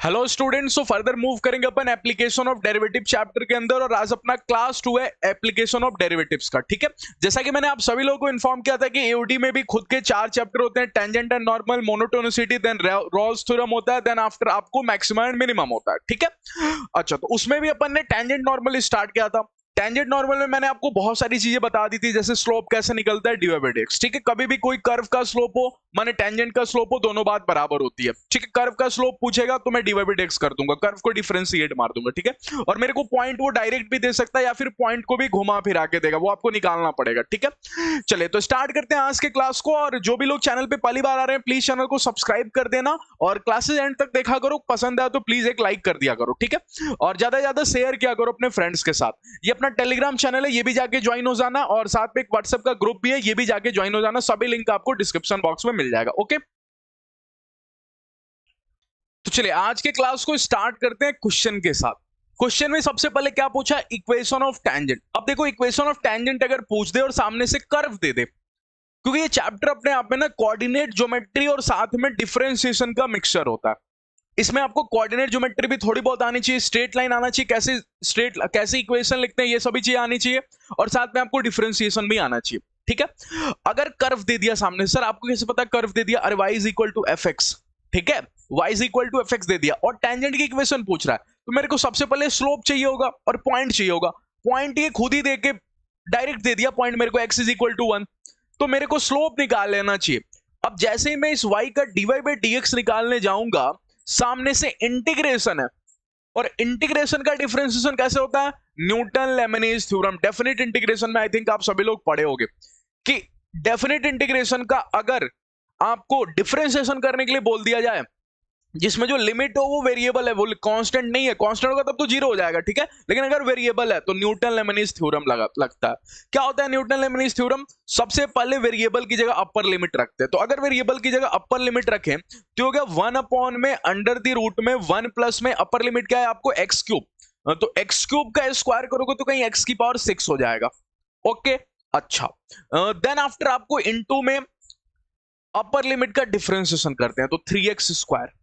Hello students, so further move करेंगे अपन application of derivative chapter के अंदर और आज अपना क्लास 2 है एप्लीकेशन ऑफ डेरिवेटिव्स का। ठीक है, जैसा कि मैंने आप सभी लोगों को इन्फॉर्म किया था कि एओडी में भी खुद के 4 चैप्टर होते हैं, tangent and normal, monotonicity, then Rolle's theorem होता है, देन आफ्टर आपको मैक्सिमम एंड मिनिमम होता है। ठीक है, अच्छा, तो उसमें भी अपन ने टेंजेंट नॉर्मल स्टार्ट किया था। टेंजेंट नॉर्मल में मैंने आपको बहुत सारी चीजें बता दी थी, जैसे स्लोप कैसे निकलता है, dy बाई dx। ठीक है, कभी भी कोई कर्व का स्लोप हो माने टेंजेंट का स्लोप हो, दोनों बात बराबर होती है। ठीक है, कर्व का स्लोप पूछेगा तो मैं dy बाई dx कर दूंगा, कर्व को डिफरेंशिएट मार दूंगा। ठीक है, और मेरे को पॉइंट वो डायरेक्ट भी दे सकता है या फिर पॉइंट को भी घुमा फिरा के देगा, वो आपको निकालना पड़ेगा। ठीक है, चलिए तो स्टार्ट करते हैं आज के क्लास को। और जो भी लोग चैनल पे पहली बार आ रहे हैं प्लीज चैनल को सब्सक्राइब कर देना और क्लासेस एंड तक देखा करो। पसंद आया तो प्लीज एक लाइक कर दिया करो। ठीक है, और ज्यादा से ज्यादा शेयर किया करो अपने फ्रेंड्स के साथ। ये अपना टेलीग्राम चैनल है, ये भी जाके ज्वाइन हो जाना, और साथ में एक व्हाट्सएप का ग्रुप भी है, ये भी जाके ज्वाइन हो जाना। सभी लिंक आपको डिस्क्रिप्शन बॉक्स में मिल जाएगा। ओके, तो चलिए आज के क्लास को स्टार्ट करते हैं क्वेश्चन के साथ। क्वेश्चन में सबसे पहले क्या पूछा, इक्वेशन ऑफ टेंजेंट। अब देखो, इक्वेशन ऑफ टेंजेंट अगर पूछ दे और सामने से कर्व दे दे, क्योंकि ये चैप्टर अपने आप में ना कोऑर्डिनेट ज्योमेट्री और साथ में डिफरेंशिएशन का मिक्सचर होता है। इसमें आपको कोऑर्डिनेट ज्योमेट्री भी थोड़ी बहुत आनी चाहिए, स्ट्रेट लाइन आना चाहिए, कैसे इक्वेशन लिखते हैं ये सभी चीजें आनी चाहिए, और साथ में आपको डिफरेंशिएशन भी आना चाहिए। ठीक है, अगर कर्व दे दिया सामने, सर आपको कैसे पता कर्व दे दिया, अरे y is equal to f x. ठीक है, y is equal to f x दे दिया और टेंजेंट की इक्वेशन पूछ रहा है, तो मेरे को सबसे पहले स्लोप चाहिए होगा और पॉइंट चाहिए होगा। पॉइंट ये खुद ही दे के डायरेक्ट दे दिया पॉइंट मेरे को, x इज इक्वल टू 1, तो मेरे को स्लोप निकाल लेना चाहिए। अब जैसे ही मैं इस y का dy बाई dx निकालने जाऊंगा, सामने से इंटीग्रेशन है, और इंटीग्रेशन का डिफरेंशिएशन कैसे होता है, न्यूटन लेमनीज थ्योरम। डेफिनेट इंटीग्रेशन में आई थिंक आप सभी लोग पढ़े होंगे कि डेफिनेट इंटीग्रेशन का अगर आपको डिफरेंशिएशन करने के लिए बोल दिया जाए, जिसमें जो लिमिट हो वो वेरिएबल है, वो कांस्टेंट नहीं है, कांस्टेंट होगा तब तो जीरो हो जाएगा। ठीक है, लेकिन अगर वेरिएबल है तो न्यूटन लेमनीज थ्योरम लगता है। क्या होता है न्यूटन लेमनीज थ्योरम, सबसे पहले वेरिएबल की जगह अपर लिमिट रखते हैं। तो अगर वेरिएबल की जगह अपर लिमिट रखें तो हो गया 1 अपॉन में अंडर द रूट में 1 प्लस में अपर लिमिट क्या है आपको एक्स क्यूब, तो एक्स क्यूब का स्क्वायर करोगे तो कहीं एक्स की पावर 6 हो जाएगा। ओके, अच्छा, देन आफ्टर आपको इनटू में अपर लिमिट का डिफरेंशिएशन करते हैं तो 3x स्क्वायर।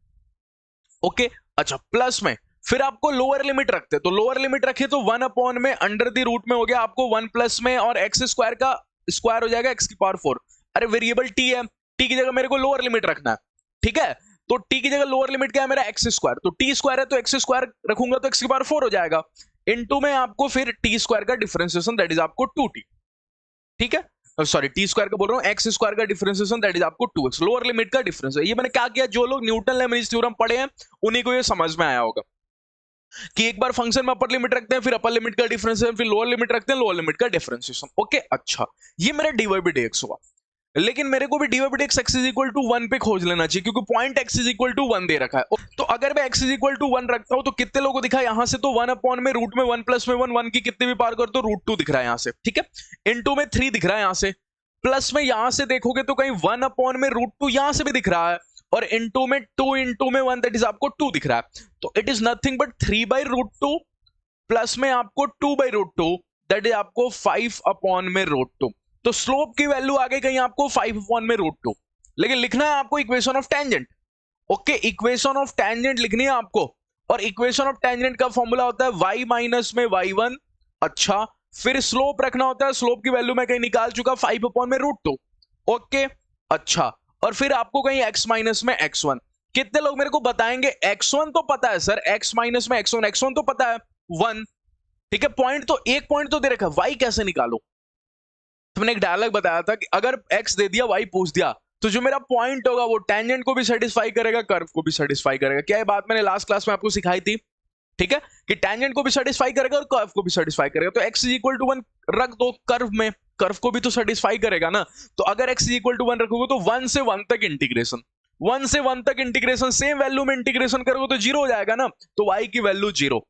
ओके, अच्छा, प्लस में फिर आपको लोअर लिमिट रखते हैं, तो लोअर लिमिट रखे तो 1 अपॉन में अंडर द रूट में हो गया आपको 1 प्लस में और एक्स स्क्वायर का स्क्वायर हो जाएगा x की पावर 4। अरे वेरिएबल t है, t की जगह मेरे को लोअर लिमिट रखना है। ठीक है, तो t की जगह लोअर लिमिट क्या है मेरा एक्स स्क्वायर, तो t स्क्वायर है तो एक्स स्क्वायर रखूंगा तो x की पावर 4 हो जाएगा। इनटू में आपको फिर t स्क्वायर का डिफरेंशिएशन दैट इज आपको 2t। ठीक है, सॉरी टी स्क्वायर का बोल रहा हूं, एक्स स्क्वायर का डिफरेंशिएशन दैट इज आपको 2x, लोअर लिमिट का डिफरेंस है। ये मैंने क्या किया, जो लोग न्यूटन लेमनीज थ्योरम पढ़े हैं उन्हीं को ये समझ में आया होगा कि एक बार फंक्शन में अपर लिमिट रखते हैं, फिर अपर लिमिट का डिफरेंशिएशन, फिर लोअर लिमिट रखते हैं, लोअर लिमिट का डिफरेंशिएशन। ओके, अच्छा, ये मेरा dy बाई dx हुआ, लेकिन मेरे को भी dy by dx x is equal to 1 पे खोज लेना चाहिए, क्योंकि point x is equal to 1 दे रखा है। तो अगर मैं x इज इक्वल टू 1 रखता हूं तो कितने लोगों को दिखा यहां से, तो 1 अपॉन में रूट में 1 प्लस में 1 की कितने भी पार कर तो रूट 2 दिख रहा है यहां से। ठीक है, इनटू में 3 दिख रहा है यहां से, प्लस में यहां से देखोगे तो कहीं 1 अपॉन में रूट 2 यहां से भी दिख रहा है, और इनटू में 2 इनटू में 1 दैट इज आपको 2 दिख रहा है। तो it is nothing but 3 by root 2 plus में आपको 2 बाई रूट 2 दैट इज आपको 5 अपॉन में रूट 2। तो स्लोप की वैल्यू आ गई कहीं आपको 5 अपॉन में रूट 2, लेकिन लिखना है आपको equation of tangent. Okay, equation of tangent लिखनी है आपको, और इक्वेशन ऑफ टेंजेंट का फॉर्मूला होता है y माइनस में y1। अच्छा, फिर स्लोप रखना होता है, स्लोप की वैल्यू मैं कहीं निकाल चुका 5 अपॉन में रूट 2। ओके, अच्छा, और फिर आपको कहीं x माइनस में x1। कितने लोग मेरे को बताएंगे x1 तो पता है सर, x माइनस में x1 तो पता है 1। ठीक है, पॉइंट तो एक पॉइंट तो दे रखा है, y कैसे निकालो। तो मैंने एक डायलॉग बताया था कि अगर x दे दिया y पूछ दिया तो जो मेरा पॉइंट होगा वो टेंजेंट को भी सेटिस्फाई करेगा, कर्व को भी सेटिस्फाई करेगा। क्या ये बात मैंने लास्ट क्लास में आपको सिखाई थी। ठीक है, कि टेंजेंट को भी सेटिस्फाई करेगा और कर्व को भी सेटिस्फाई करेगा। तो x इज इक्वल टू 1 रख दो कर्व में, कर्व को भी तो सेटिस्फाई करेगा ना। तो अगर x इज इक्वल टू 1 रखोगे तो 1 से 1 तक इंटीग्रेशन, 1 से 1 तक इंटीग्रेशन, सेम वैल्यू में इंटीग्रेशन करोगे तो जीरो हो जाएगा ना, तो y की वैल्यू जीरो,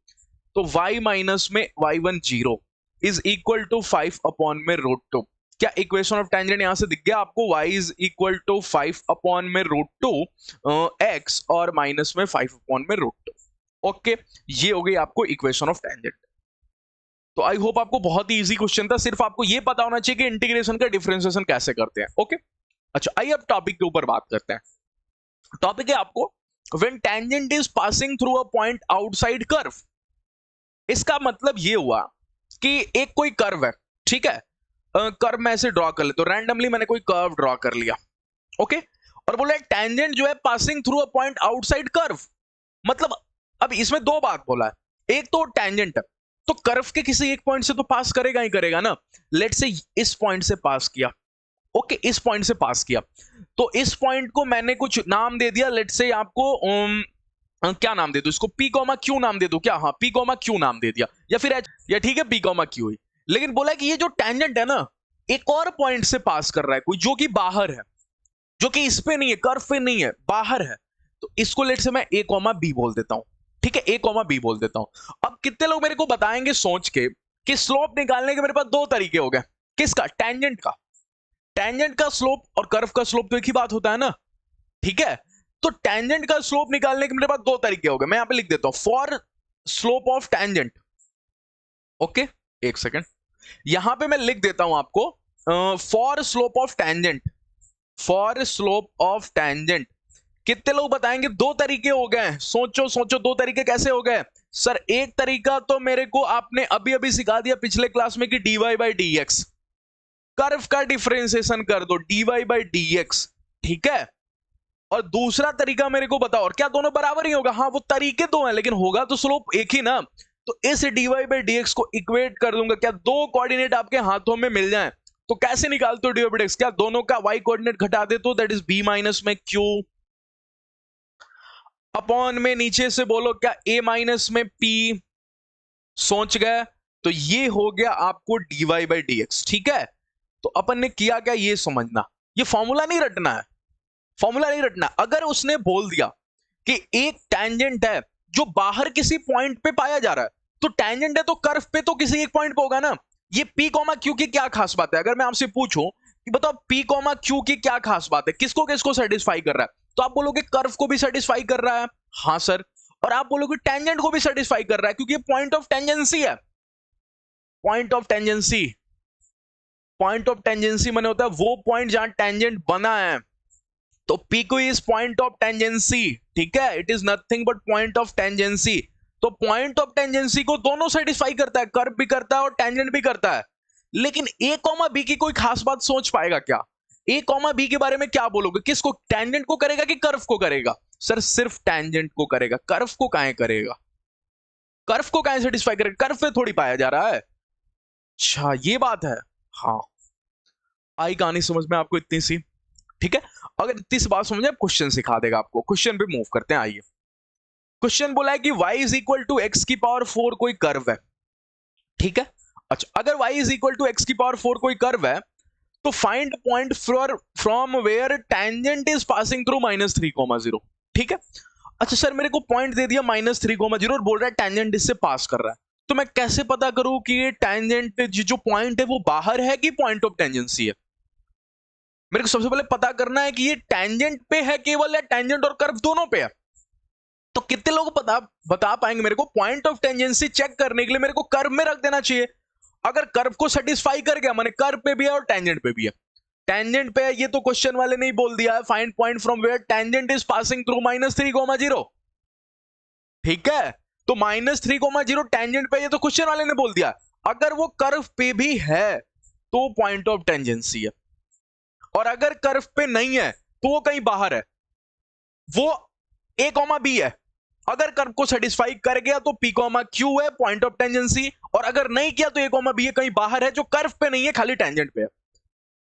तो y माइनस में y1 zero is equal to 5 upon में रूट 2। क्या इक्वेशन ऑफ टेंजेंट यहां से दिख गया आपको, y is equal to 5 upon में रूट 2 x और माइनस में 5 अपॉन में रूट 2। ओके, ये हो गई आपको इक्वेशन ऑफ टेंजेंट। तो आई होप आपको बहुत ही इजी क्वेश्चन था, सिर्फ आपको ये पता होना चाहिए कि इंटीग्रेशन का डिफरेंशिएशन कैसे करते हैं। ओके, अच्छा, आइए अब टॉपिक के ऊपर बात करते हैं। टॉपिक है आपको when tangent is passing through a point outside curve. इसका मतलब ये हुआ कि एक कोई कर्व है, ठीक है, कर्व मैं ऐसे ड्रॉ कर लेता हूं, रैंडमली मैंने कोई कर्व ड्रॉ कर लिया, ओके, और बोला टेंजेंट जो है passing through a point outside curve. मतलब अब इसमें दो बात बोला है, एक तो टेंजेंट है तो कर्व के किसी एक पॉइंट से तो पास करेगा ही करेगा ना। लेट्स से इस पॉइंट से पास किया, ओके, इस पॉइंट से पास किया, तो इस पॉइंट को मैंने कुछ नाम दे दिया, लेट्स से आपको क्या नाम दे दूं इसको, पी कॉमा क्यू नाम दे दूं क्या, हाँ पी कॉमा क्यू नाम दे दिया, या फिर एच, या ठीक है पी कॉमा क्यू ही। लेकिन बोला कि ये जो टेंजेंट है ना, एक और पॉइंट से पास कर रहा है कोई जो कि बाहर है, जो कि इस पे नहीं है, कर्व पे नहीं है, बाहर है, तो इसको लेट से मैं ए कॉमा बी बोल देता हूं, ठीक है, ए कॉमा बी बोल देता हूं। अब कितने लोग मेरे को बताएंगे सोच के कि स्लोप निकालने के मेरे पास दो तरीके हो गए, किसका, टेंजेंट का। टेंजेंट का स्लोप और कर्व का स्लोप तो एक ही बात होता है ना, ठीक है। तो टेंजेंट का स्लोप निकालने के मेरे पास दो तरीके हो गए, मैं यहां पे लिख देता हूं for slope of tangent, okay, एक सेकेंड, यहां पे मैं लिख देता हूं आपको for slope of tangent, for slope of tangent. कितने लोग बताएंगे दो तरीके हो गए, सोचो सोचो, दो तरीके कैसे हो गए सर। एक तरीका तो मेरे को आपने अभी अभी सिखा दिया पिछले क्लास में कि dy by D x, curve का डिफरेंशिएशन कर दो dy बाई डी एक्स, ठीक है। और दूसरा तरीका मेरे को बताओ, और क्या दोनों बराबर ही होगा, हाँ वो तरीके दो हैं लेकिन होगा तो स्लोप एक ही ना। तो इस dy बाई डी एक्स को इक्वेट कर दूंगा, क्या दो कोऑर्डिनेट आपके हाथों में मिल जाएं तो कैसे निकालते हो dy बाई डी एक्स, क्या दोनों का y कोऑर्डिनेट घटा दे तो दैट इज b माइनस में q अपॉन में नीचे से बोलो क्या a माइनस में p, सोच गए। तो ये हो गया आपको dy बाई डी एक्स, ठीक है। तो अपन ने किया क्या ये समझना, ये फॉर्मूला नहीं रटना है, फॉर्मूला नहीं रटना। अगर उसने बोल दिया कि एक टेंजेंट है जो बाहर किसी पॉइंट पे पाया जा रहा है, तो टेंजेंट है तो कर्व पे तो किसी एक पॉइंट पे होगा ना। ये p कॉमा q की क्या खास बात है, अगर मैं आपसे पूछूं कि बताओ p कॉमा q की क्या खास बात है, किसको किसको सेटिस्फाई कर रहा है, तो आप बोलोगे कर्व को भी सेटिस्फाई कर रहा है, हाँ सर, और आप बोलोगे टेंजेंट को भी सेटिस्फाई कर रहा है क्योंकि ये पॉइंट ऑफ टेंजेंसी है। Point of tangency, point of tangency माने होता है वो पॉइंट जहां टेंजेंट बना है, तो P को इज पॉइंट ऑफ टेंजेंसी, ठीक है, it is nothing but point of tangency. तो पॉइंट ऑफ टेंजेंसी को दोनों सेटिस्फाई करता है, कर्व भी करता है और टेंजेंट भी करता है। लेकिन a कॉमा बी की कोई खास बात सोच पाएगा क्या, a कॉमा बी के बारे में क्या बोलोगे, किसको, टेंजेंट को करेगा कि कर्व को करेगा, सर सिर्फ टेंजेंट को करेगा, कर्व को काहे करेगा, कर्व को काहे सेटिस्फाई करेगा, कर्व पे थोड़ी पाया जा रहा है। अच्छा ये बात है, हाँ आई कहानी समझ में आपको इतनी सी, ठीक है। अगर इतनी सी बात समझे, क्वेश्चन सिखा देगा आपको, क्वेश्चन पे मूव करते हैं, आइए। क्वेश्चन बोला है कि y is equal to x की पावर 4 कोई कर्व है, ठीक है। अच्छा अगर y is equal to x की पावर 4 कोई कर्व है, तो find point from where tangent is passing through -3,0, ठीक है। अच्छा सर मेरे को पॉइंट दे दिया -3,0 और बोल रहा है टेंजेंट इससे पास कर रहा है, तो मैं कैसे पता करूं कि ये टेंजेंट जो पॉइंट है वो बाहर है कि पॉइंट ऑफ टेंजेंसी है। मेरे को सबसे पहले पता करना है कि ये टेंजेंट पे है केवल या टेंजेंट और कर्व दोनों पे है। तो कितने लोग बता पाएंगे मेरे को, पॉइंट ऑफ टेंजेंसी चेक करने के लिए मेरे को कर्व में रख देना चाहिए। अगर कर्व को सेटिस्फाई कर गया, माने कर्व पे भी है और टेंजेंट पे भी है, टेंजेंट पे है ये तो क्वेश्चन वाले ने ही बोल दिया है, find point from where tangent is passing through -3,0, ठीक है। तो -3,0 टेंजेंट पे ये तो क्वेश्चन वाले ने बोल दिया। अगर वो कर्व पे भी है तो पॉइंट ऑफ टेंजेंसी है, और अगर कर्व पे नहीं है तो वो कहीं बाहर है, वो a कॉमा बी है। अगर कर्व को सेटिस्फाई कर गया तो p कॉमा क्यू है पॉइंट ऑफ टेंजेंसी, और अगर नहीं किया तो a कॉमा बी है, कहीं बाहर है जो कर्व पे नहीं है, खाली टेंजेंट पे है।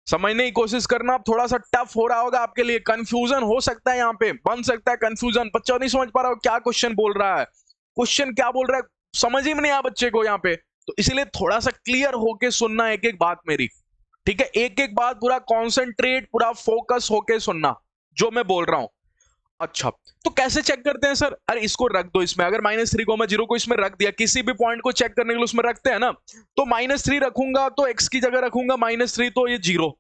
समझने की कोशिश करना, थोड़ा सा टफ हो रहा होगा आपके लिए, कंफ्यूजन हो सकता है, यहां पे बन सकता है कंफ्यूजन, बच्चा नहीं समझ पा रहा हो क्या क्वेश्चन बोल रहा है, क्वेश्चन क्या बोल रहा है समझ ही में नहीं आया बच्चे को यहाँ पे। तो इसलिए थोड़ा सा क्लियर होके सुनना एक एक बात मेरी, ठीक है, एक एक बात पूरा कॉन्सेंट्रेट, पूरा फोकस होके सुनना जो मैं बोल रहा हूं। अच्छा तो कैसे चेक करते हैं सर, अरे इसको रख दो इसमें, अगर -3,0 को इसमें रख दिया, किसी भी पॉइंट को चेक करने के लिए उसमें रखते हैं ना, तो -3 रखूंगा तो x की जगह रखूंगा -3, तो ये 0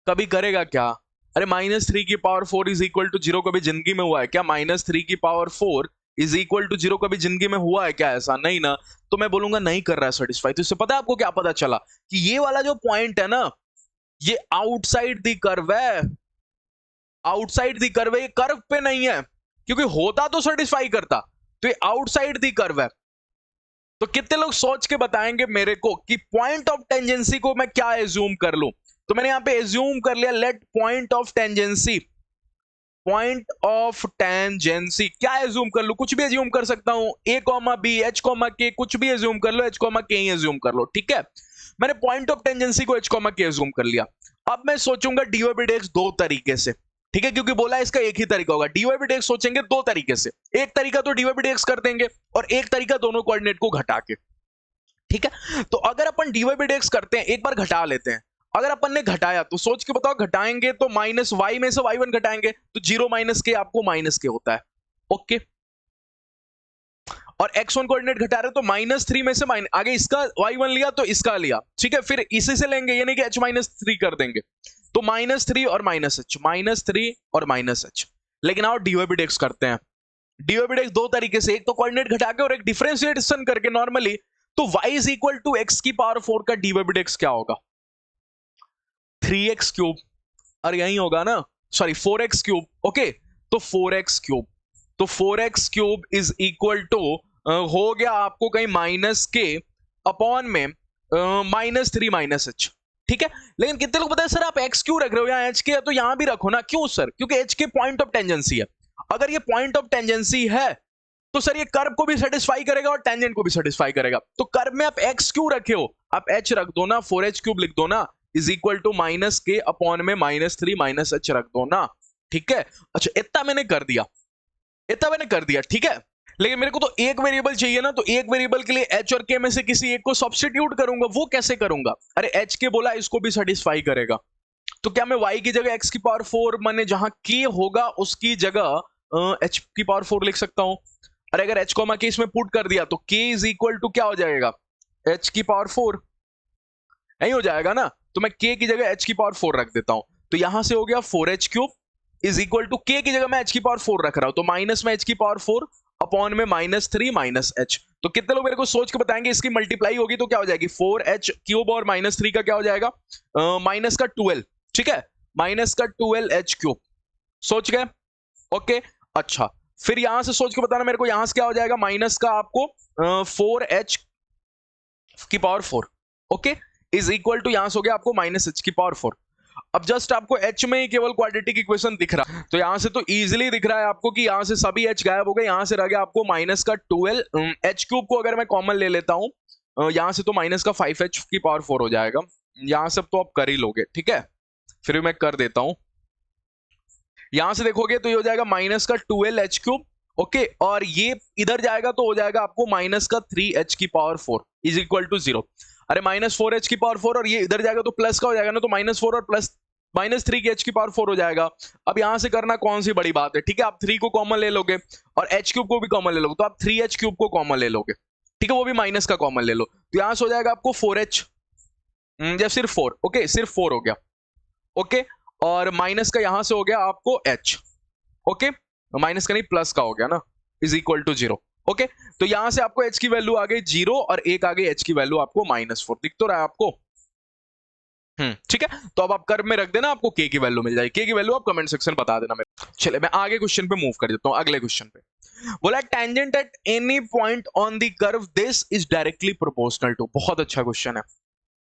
कभी करेगा क्या, अरे -3 की पावर 4 इज इक्वल टू 0 कभी जिंदगी में हुआ है क्या, -3 की पावर 4 इज इक्वल टू 0 कभी जिंदगी में हुआ है क्या, ऐसा नहीं ना। तो मैं बोलूंगा नहीं कर रहा है सेटिस्फाई। तो इससे पता है आपको क्या पता चला कि ये वाला जो पॉइंट है ना, ये आउटसाइड द कर्व है, आउटसाइड द कर्व है, ये कर्व पे नहीं है, क्योंकि होता तो सेटिस्फाई करता, तो ये आउटसाइड दी कर्व है। तो कितने लोग सोच के बताएंगे मेरे को कि पॉइंट ऑफ टेंजेंसी को मैं क्या एज्यूम कर लूं? तो मैंने यहां पे एज्यूम कर लिया, let point of tangency, point of tangency क्या एज्यूम कर लूं? कुछ भी एज्यूम कर सकता हूं, ए कॉमा बी, एच कॉमा के, कुछ भी एज्यूम कर लो, एच कॉमा के ही एज्यूम कर लो, ठीक है। मैंने पॉइंट ऑफ टेंजेंसी को एच कॉमा के एज्यूम कर लिया। अब मैं सोचूंगा डीवाई बाई डीएक्स दो तरीके से, ठीक है, क्योंकि बोला इसका एक ही तरीका होगा। डीवाई बाई डीएक्स सोचेंगे दो तरीके से, एक तरीका तो डीवाई बाई डीएक्स कर देंगे और एक तरीका दोनों कोऑर्डिनेट को घटा के, ठीक है। तो अगर अपन डीवाई बाई डीएक्स करते हैं, एक बार घटा लेते हैं। अगर अपन ने घटाया तो सोच के बताओ, घटाएंगे तो माइनस वाई में से y1 घटाएंगे तो जीरो माइनस के आपको माइनस के होता है, ओके। और x1 कोऑर्डिनेट घटा रहे तो -3 में से आगे इसका y1 लिया तो इसका लिया, ठीक है, फिर इसी से लेंगे, ये नहीं कि h-3 कर देंगे, तो -3 और -h, -3 और -h। लेकिन आओ डीवाई बाई डीएक्स करते हैं। डीवाई बाई डीएक्स दो तरीके से, एक तो कोऑर्डिनेट घटा के और एक डिफरेंशिएशन करके नॉर्मली। तो y is equal to x की पावर 4 का डीवाई बाई डीएक्स क्या होगा? 3x क्यूब, और यही होगा ना, सॉरी 4x क्यूब, ओके। तो 4x क्यूब, तो 4x cube is equal to हो गया आपको कहीं माइनस के अपॉन में -3 -h, ठीक है। लेकिन कितने लोग बताए सर आप x क्यों रख रहे हो, यहाँ h के है तो यहां भी रखो ना, क्यों सर? क्योंकि h के पॉइंट ऑफ टेंजेंसी है। अगर ये पॉइंट ऑफ टेंजेंसी है तो सर ये कर्व को भी सेटिस्फाई करेगा और टेंजेंट को भी सेटिस्फाई करेगा। तो कर्व में आप x क्यों रखे हो, आप h रख दो ना, 4h क्यूब लिख दो ना, इज इक्वल टू माइनस के अपॉन में -3 -h रख दो ना, ठीक है। अच्छा इतना मैंने कर दिया, इतना मैंने कर दिया, ठीक है। लेकिन मेरे को तो एक वेरिएबल चाहिए ना, तो एक वेरिएबल के लिए h और k में से किसी एक को सब्स्टिट्यूट करूंगा। वो कैसे करूंगा? अरे h के बोला इसको भी सेटिस्फाई करेगा, तो क्या मैं y की जगह x की पावर 4 माने जहां k होगा उसकी जगह h की पावर 4 लिख सकता हूं। अरे अगर h कॉमा k इसमें पुट कर दिया तो k इज इक्वल टू क्या हो जाएगा? h की पावर 4, यही हो जाएगा ना। तो मैं k की जगह h की पावर 4 रख देता हूं, तो यहां से हो गया 4h cube is equal to k की जगह मैं h की पावर 4 रख रहा हूं, तो माइनस में h की पावर 4 अपॉन में -3 -h। तो कितने लोग मेरे को सोच के बताएंगे इसकी मल्टीप्लाई होगी तो क्या हो जाएगी? 4h क्यूब और -3 का क्या हो जाएगा? माइनस का 12, ठीक है, माइनस का 12h क्यूब। सोच गए? ओके। अच्छा फिर यहां से सोच के बताना मेरे को, यहां से क्या हो जाएगा? माइनस का आपको 4h की power 4, okay, is equal to यहां से हो गया आपको -h की पावर 4। अब जस्ट आपको h में ही केवल क्वाड्रेटिक इक्वेशन दिख रहा है, तो यहां से तो इजीली दिख रहा है आपको कि यहां से सभी h गायब हो गए, यहां से रह गया आपको माइनस का 12 h क्यूब को अगर मैं कॉमन ले लेता हूं यहां से तो माइनस का 5h की पावर 4 हो जाएगा। यहां से तो आप कर ही लोगे, ठीक है, फिर मैं कर देता हूं। यहां से देखोगे तो ये हो जाएगा माइनस का 12h क्यूब, ओके, और ये इधर जाएगा तो हो जाएगा आपको माइनस का 3h की पावर 4 इज इक्वल टू 0। अरे -4h की पावर 4 और ये इधर जाएगा तो प्लस का हो जाएगा ना, तो -4 और प्लस -3 की h की पावर 4 हो जाएगा। अब यहां से करना कौन सी बड़ी बात है, ठीक है, आप 3 को कॉमन ले लोगे और h क्यूब को भी कॉमन ले लोगे, तो आप 3h क्यूब को कॉमन ले लोगे, ठीक है, वो भी माइनस का कॉमन ले लो, तो यहां से हो जाएगा आपको 4h या सिर्फ 4, ओके, सिर्फ 4 हो गया, ओके, और माइनस का यहां से हो गया आपको h, ओके, माइनस का नहीं प्लस का हो गया ना, इज इक्वल टू 0, ओके। तो यहां से आपको h की वैल्यू आ गई 0 और एक आ गई h की वैल्यू आपको -4, दिख तो रहा है आपको, ठीक है। तो अब आप कर्व में रख देना, आपको k की वैल्यू मिल जाएगी, k की वैल्यू आप कमेंट सेक्शन बता देना मेरे। चलिए मैं आगे क्वेश्चन पे मूव कर देता हूं, अगले क्वेश्चन पे बोला tangent at any point on the curve this is directly proportional to. बहुत अच्छा क्वेश्चन है,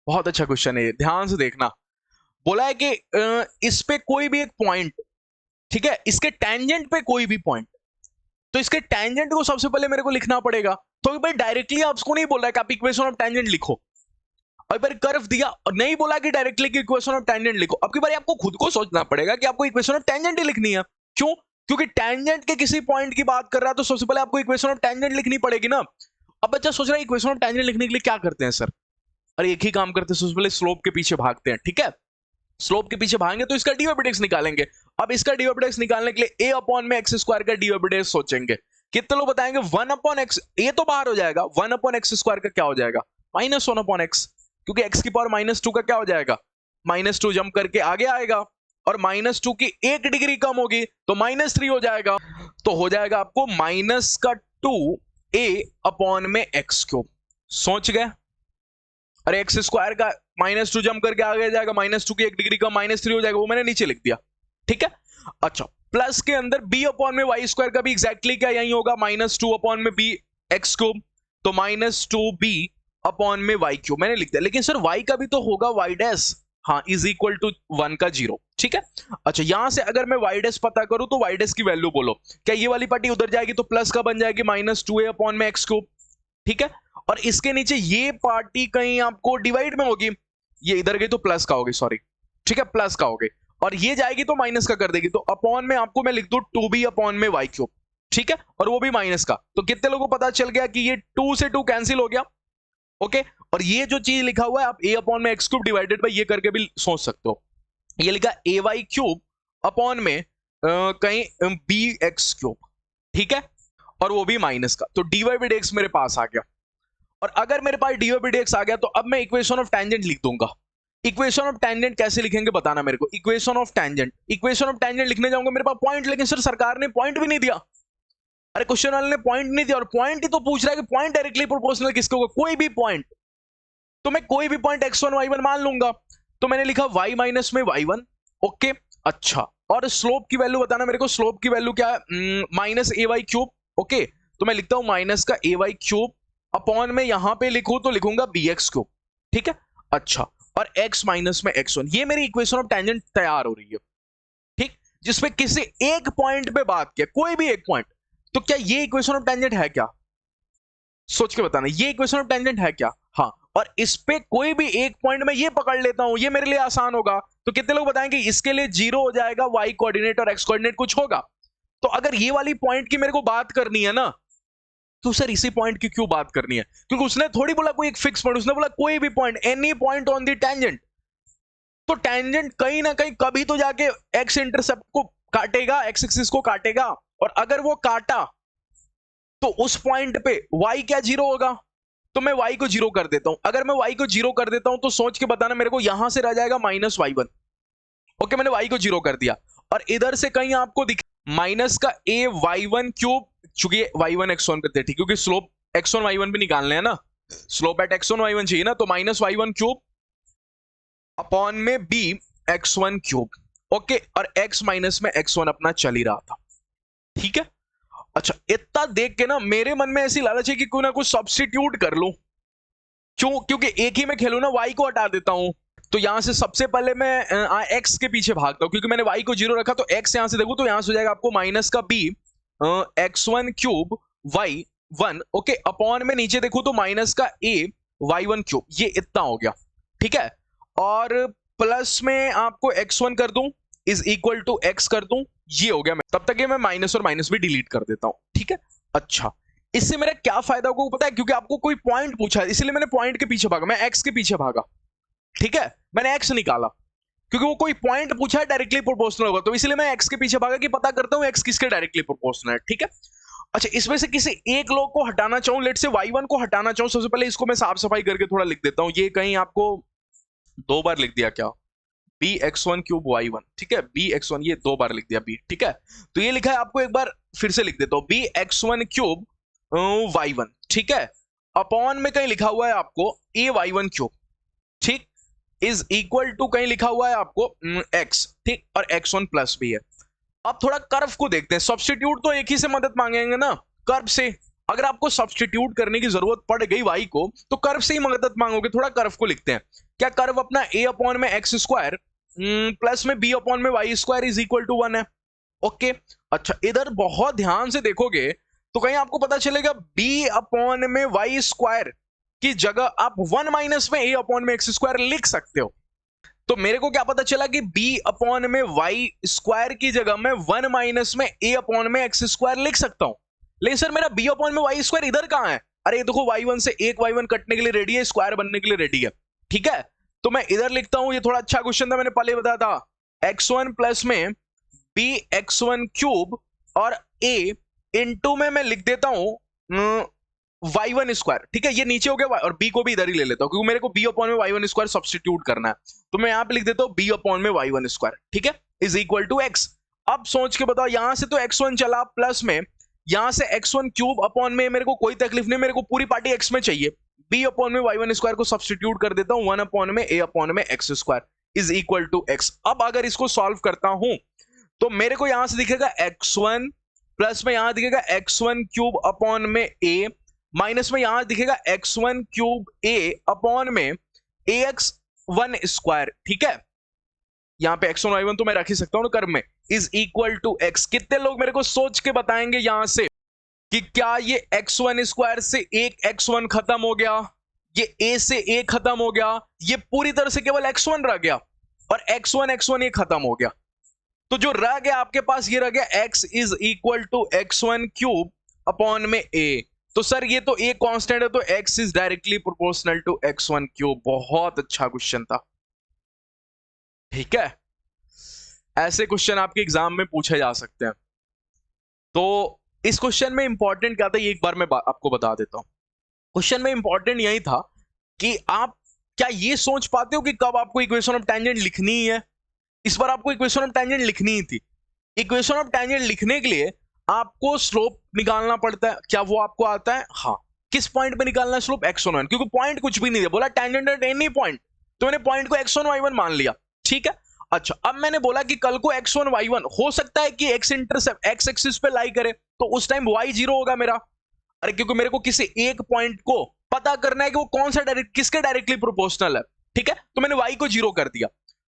बहुत अच्छा क्वेश्चन है, ध्यान से देखना। बोला है कि इस पे कोई भी एक पॉइंट, ठीक है, इसके टेंजेंट पे कोई भी पॉइंट, तो इसके टेंजेंट को सबसे पहले मेरे को लिखना पड़ेगा। तो भाई डायरेक्टली आपको नहीं बोला है कि आप इक्वेशन ऑफ टेंजेंट लिखो, और बार कर्व दिया और नहीं बोला कि डायरेक्टली की इक्वेशन ऑफ टेंजेंट लिखो। अब की बार आपको खुद को सोचना पड़ेगा कि आपको इक्वेशन ऑफ टेंजेंट ही लिखनी है। क्यों? क्योंकि टेंजेंट के किसी पॉइंट की बात कर रहा है तो सबसे पहले आपको इक्वेशन ऑफ टेंजेंट लिखनी पड़ेगी ना। अब बच्चा सोच रहा है इक्वेशन ऑफ टेंजेंट लिखने के लिए क्या करते हैं सर? अरे एक ही काम करते हैं, सबसे पहले स्लोप के पीछे भागते हैं, ठीक है, स्लोप के पीछे भागेंगे तो इसका डीवाई बाई डीएक्स निकालेंगे। अब इसका डीवाई बाई डीएक्स निकालने के लिए a अपॉन में x स्क्वायर का डीवाई बाई डीएक्स सोचेंगे। कितने लोग बताएंगे 1 अपॉन x, ये तो बाहर हो जाएगा, 1 अपॉन x स्क्वायर का क्या हो जाएगा? -1 अपॉन x, क्योंकि x की पावर -2 का क्या हो जाएगा? -2 जंप करके आगे आएगा और -2 की 1 डिग्री कम होगी तो -3 हो जाएगा, तो हो जाएगा आपको माइनस का 2a अपॉन में x क्यूब। सोच गए? अरे एक्स स्क्वायर का -2 जंप करके आगे जाएगा, -2 की 1 डिग्री का -3 हो जाएगा, वो मैंने नीचे लिख दिया, ठीक है। अच्छा प्लस के अंदर बी अपॉन में वाई स्क्वायर का भी एग्जैक्टली क्या यही होगा, -2 अपॉन में बी एक्स क्यूब, तो -2b अपॉन में वाई क्यूब मैंने लिख दिया। लेकिन सर वाई का भी तो होगा वाई डैश, हाँ, इज इक्वल टू 1 का 0, ठीक है। अच्छा, यहां से अगर मैं वाई डैश पता करूं तो वाई डैश की वैल्यू बोलो, क्या ये वाली पार्टी उधर जाएगी तो प्लस का बन जाएगी -2a अपॉन में एक्स क्यूब, ठीक है। और इसके नीचे ये पार्टी कहीं आपको डिवाइड में होगी, ये इधर गई तो प्लस का होगी, सॉरी, ठीक है, प्लस का होगी, और ये जाएगी तो माइनस का कर देगी, तो अपॉन में आपको मैं लिख दूं 2b अपॉन में वाई क्यूब, ठीक है, और वो भी माइनस का। तो कितने लोगों को पता चल गया कि ये 2 से 2 कैंसिल हो गया, ओके। और ये जो चीज लिखा हुआ है आप a अपॉन में एक्स क्यूब डिवाइडेड बाई ये करके भी सोच सकते हो, ये लिखा ए वाई क्यूब अपॉन में कहीं बी एक्स क्यूब, ठीक है, और वो भी माइनस का, तो dy बाई dx मेरे पास आ गया। और अगर मेरे पास dy बाई dx आ गया तो अब मैं इक्वेशन ऑफ टेंजेंट लिख दूंगा। इक्वेशन ऑफ टेंजेंट कैसे लिखेंगे बताना मेरे को। इक्वेशन ऑफ टेंजेंट लिखने जाऊंगा, मेरे पास पॉइंट, लेकिन सर सरकार ने पॉइंट भी नहीं दिया। अरे क्वेश्चन वाले ने पॉइंट नहीं दिया, और पॉइंट ही तो पूछ रहा है कि पॉइंट डायरेक्टली प्रोपोर्शनल किसको होगा, कोई भी पॉइंट, तो मैं कोई भी पॉइंट x1 y1 मान लूंगा। तो मैंने लिखा y माइनस में y1, ओके। अच्छा, और स्लोप की वैल्यू बताना मेरे को, स्लोप की वैल्यू क्या है, -ay क्यूब, ओके। तो मैं लिखता हूं माइनस का ay क्यूब अपॉन में यहां पे लिखूं तो लिखूंगा bx क्यूब, ठीक है। अच्छा, और x माइनस में x1, ये मेरी इक्वेशन ऑफ टेंजेंट तैयार हो रही है, ठीक, जिसपे किसी एक पॉइंट पे बात किया, कोई भी एक पॉइंट। तो क्या ये इक्वेशन ऑफ टेंजेंट है क्या, सोच के बताना, ये इक्वेशन ऑफ टेंजेंट है क्या, हाँ। और इस पे कोई भी एक पॉइंट में ये पकड़ लेता हूं, ये मेरे लिए आसान होगा। तो कितने लोग बताएंगे इसके लिए 0 हो जाएगा, y कोऑर्डिनेट और x कोऑर्डिनेट कुछ होगा। तो अगर ये वाली पॉइंट की मेरे को बात करनी है ना, तो सर इसी पॉइंट की क्यों बात करनी है, क्योंकि उसने थोड़ी बोला कोई एक फिक्स पॉइंट, उसने बोला कोई भी point, any point on the tangent. तो टेंजेंट कहीं ना कहीं कभी तो जाके x इंटरसेप्ट को काटेगा, x एक्सिस को काटेगा, और अगर वो काटा तो उस पॉइंट पे y क्या 0 होगा, तो मैं y को 0 कर देता हूं। अगर मैं y को 0 कर देता हूं तो सोच के बताना मेरे को, यहां से रह जाएगा -y1, ओके, मैंने y को 0 कर दिया, और इधर से कहीं आपको दिख माइनस का a y1 क्यूब, चूंकि y1 x1 करते हैं, ठीक, क्योंकि स्लोप x1 y1 भी निकालने हैं ना, स्लोप एट x1 y1 चाहिए ना, तो -y1 क्यूब अपॉन में b x1 क्यूब, ओके, और x माइनस में x1 अपना चल ही रहा था, ठीक है। अच्छा, इतना देख के ना मेरे मन में ऐसी लालच है कि कोई ना कुछ सब्स्टिट्यूट कर लूं, क्यों, क्योंकि एक ही में खेलूं ना, y को हटा देता हूं। तो यहां से सबसे पहले मैं x के पीछे भागता हूं, क्योंकि मैंने y को 0 रखा, तो x यहां से देखूं तो यहां से हो जाएगा आपको माइनस का b x1 cube y1, okay, upon में नीचे देखूं तो माइनस का a y1 क्यूब, ये इतना हो गया, ठीक है। और प्लस में आपको x1 कर दूं इज इक्वल टू x कर दूं, ये हो गया। मैं तब तक ये मैं माइनस और माइनस भी डिलीट कर देता हूं, ठीक है। अच्छा, इससे मेरा क्या फायदा होगा पता है, क्योंकि आपको कोई पॉइंट पूछा है, इसलिए मैंने पॉइंट के पीछे भागा, मैं x के पीछे भागा, ठीक है, मैंने x निकाला, क्योंकि वो कोई पॉइंट पूछा है डायरेक्टली प्रोपोर्शनल होगा, तो इसलिए मैं x के पीछे भागा कि पता करता हूं x किसके डायरेक्टली प्रोपोर्शनल है, ठीक है। अच्छा, इसमें से किसी एक लोग को हटाना चाहूं, लेट से y1 को हटाना चाहूं, सबसे पहले इसको मैं साफ सफाई करके थोड़ा लिख देता हूं, ये कहीं आपको 2 बार लिख दिया क्या, b x1 क्यूब y1, ठीक है, b x1 ये 2 बार लिख दिया b, ठीक है। तो ये लिखा है, आपको एक बार फिर से लिख देता हूं, b x1 क्यूब y1, ठीक है, अपॉन में कहीं लिखा हुआ है आपको a y1 क्यूब, ठीक, इज इक्वल टू कहीं लिखा हुआ है आपको x, ठीक, और x1 प्लस भी है। अब थोड़ा कर्व को देखते हैं, सब्स्टिट्यूट तो एक ही से मदद मांगेंगे ना, कर्व से। अगर आपको सब्स्टिट्यूट करने की जरूरत पड़ गई y को, तो कर्व से ही मदद मांगोगे। थोड़ा कर्व को लिखते हैं, क्या कर्व अपना a अपॉन में एक्स स्क्वायर प्लस में b अपॉन में y square is equal to 1 है, ओके। अच्छा, इधर बहुत ध्यान से देखोगे तो कहीं आपको पता चलेगा b अपॉन में वाई स्क्वायर की जगह आप 1 माइनस में a अपॉन में एक्स स्क्वायर लिख सकते हो। तो मेरे को क्या पता चला कि b अपॉन में वाई स्क्वायर की जगह मैं 1 माइनस में a अपॉन में एक्स स्क्वायर लिख सकता हूं। लेकिन सर मेरा b अपॉन में वाई स्क्वायर इधर कहां है, अरे देखो y1 से एक y1 कटने के लिए रेडी है, स्क्वायर बनने के लिए रेडी है, ठीक है। तो मैं इधर लिखता हूं, ये थोड़ा अच्छा क्वेश्चन था, मैंने पहले बताया था, x1 प्लस में b x1 क्यूब और a इंटू में मैं लिख देता हूं y1 स्क्वायर, ठीक है, ये नीचे हो गया, और b को भी इधर ही ले लेता हूं, क्योंकि मेरे को b अपॉन में y1 स्क्वायर सब्स्टिट्यूट करना है। तो मैं यहां पे लिख देता हूं b अपॉन में y1 स्क्वायर, ठीक है, इज इक्वल टू x। अब सोच के बताओ, यहां से तो x1 चला, प्लस में यहां से x1 क्यूब अपॉन में मेरे को कोई तकलीफ नहीं, मेरे को पूरी पार्टी x में चाहिए, b अपॉन में y1 स्क्वायर को सब्स्टिट्यूट कर देता हूं 1 अपॉन में a अपॉन में x square is equal to x। अब अगर इसको सॉल्व करता हूं तो मेरे को यहां से दिखेगा x1 प्लस में यहां दिखेगा x1 क्यूब अपॉन में a माइनस में यहां दिखेगा x1 क्यूब a अपॉन में ax1 स्क्वायर। ठीक है, यहां पे x1 y1 तो मैं रख ही सकता हूं कर्व में, इज इक्वल टू x। कितने लोग मेरे को सोच के बताएंगे यहां से कि क्या ये x1 स्क्वायर से एक x1 खत्म हो गया, ये a से a खत्म हो गया, ये पूरी तरह से केवल x1 रह गया और x1 ये खत्म हो गया। तो जो रह गया आपके पास ये रह गया x is equal to x1 cube upon में a। तो सर ये तो a कांस्टेंट है तो x is directly proportional to x1 cube. बहुत अच्छा क्वेश्चन था। ठीक है, ऐसे क्वेश्चन आपके एग्जाम में पूछे जा सकते हैं। तो इस क्वेश्चन में इंपॉर्टेंट क्या था ये एक बार मैं आपको बता देता हूं। क्वेश्चन में इंपॉर्टेंट यही था कि आप क्या ये सोच पाते हो कि कब आपको इक्वेशन ऑफ टेंजेंट लिखनी है। इस बार आपको इक्वेशन ऑफ टेंजेंट लिखनी ही थी। इक्वेशन ऑफ टेंजेंट लिखने के लिए आपको स्लोप निकालना पड़ता है, क्या वो आपको आता है? हाँ। किस पॉइंट पे निकालना है स्लोप? x1 y1, क्योंकि पॉइंट कुछ भी नहीं है, बोला टेंजेंट एट एनी पॉइंट, तो मैंने पॉइंट को x1 y1 मान लिया। ठीक है, अच्छा अब मैंने बोला कि कल को x1 y1 हो सकता है कि x इंटरसेप्ट x एक्सिस पे लाई करे, तो उस टाइम y 0 होगा मेरा। अरे क्योंकि मेरे को किसी एक पॉइंट को पता करना है कि वो कौन सा किसके डायरेक्टली प्रोपोर्शनल है। ठीक है, तो मैंने y को 0 कर दिया।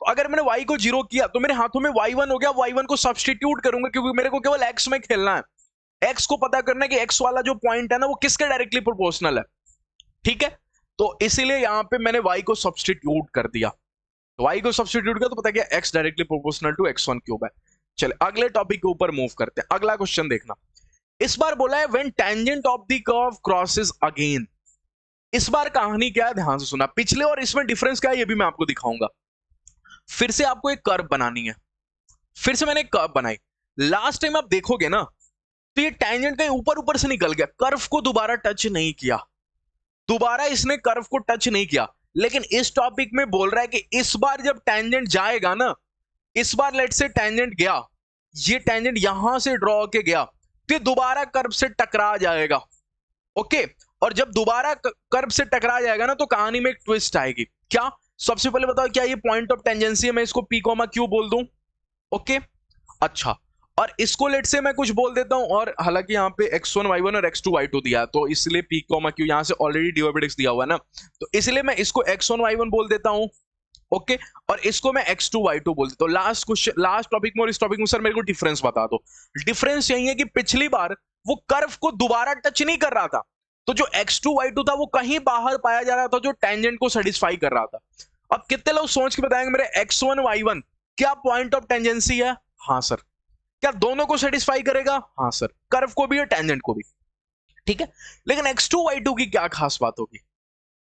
तो अगर मैंने y को 0 किया तो मेरे हाथों में y1 हो गया, y1 को सब्स्टिट्यूट करूंगा क्योंकि मेरे को केवल x में खेलना है। x को पता करना है कि x वाला जो पॉइंट है ना वो किसके डायरेक्टली प्रोपोर्शनल है। ठीक है, तो इसीलिए यहां पे मैंने y को सब्स्टिट्यूट कर दिया। तो y को सब्स्टिट्यूट किया तो पता गया x directly proportional to x1 cube है। चले अगले टॉपिक के ऊपर मूव करते हैं। अगला क्वेश्चन देखना, इस बार बोला है when tangent of the curve crosses again. इस बार कहानी क्या है ध्यान से सुना। पिछले और इसमें डिफरेंस क्या है ये भी मैं आपको दिखाऊंगा। फिर से आपको एक कर्व बनानी है, फिर से मैंने एक कर्व बनाई। लास्ट टाइम आप देखोगे ना तो ये टेंजेंट कहीं ऊपर ऊपर से निकल गया, कर्व को दोबारा टच नहीं किया, दोबारा इसने कर्व को टच नहीं किया। लेकिन इस टॉपिक में बोल रहा है कि इस बार जब टेंजेंट जाएगा ना, इस बार लेट से टेंजेंट गया, ये टेंजेंट यहां से ड्रॉ के गया तो दोबारा कर्व से टकरा जाएगा। ओके, और जब दोबारा कर्व से टकरा जाएगा ना तो कहानी में एक ट्विस्ट आएगी। क्या? सबसे पहले बताओ क्या ये पॉइंट ऑफ टेंजेंसी है? मैं इसको पी कॉमा क्यू बोल दूं। ओके, अच्छा, और इसको लेट से मैं कुछ बोल देता हूं, और हालांकि यहाँ पे x1 y1 और x2 y2 दिया है तो इसलिए पी कॉमा क्यू यहां से ऑलरेडी डी बाई डिक्स दिया हुआ है ना, तो इसलिए मैं इसको x1 y1 बोल देता हूं। ओके, और इसको मैं x2 y2 बोल देता हूं। लास्ट क्वेश्चन, लास्ट टॉपिक में और इस टॉपिक में सर मेरे को डिफरेंस बता दो। डिफरेंस यही है कि पिछली बार वो कर्व को दोबारा टच नहीं कर रहा था, तो जो x2 y2 था वो कहीं बाहर पाया जा रहा था जो टेंजेंट को सेटिस्फाई कर रहा था। अब कितने लोग सोच के बताएंगे मेरे x1 y1 क्या पॉइंट ऑफ टेंजेंसी है? हाँ सर। क्या दोनों को सेटिस्फाई करेगा? हाँ सर, कर्व को भी और टेंजेंट को भी। ठीक है, लेकिन x2 y2 की क्या खास बात होगी?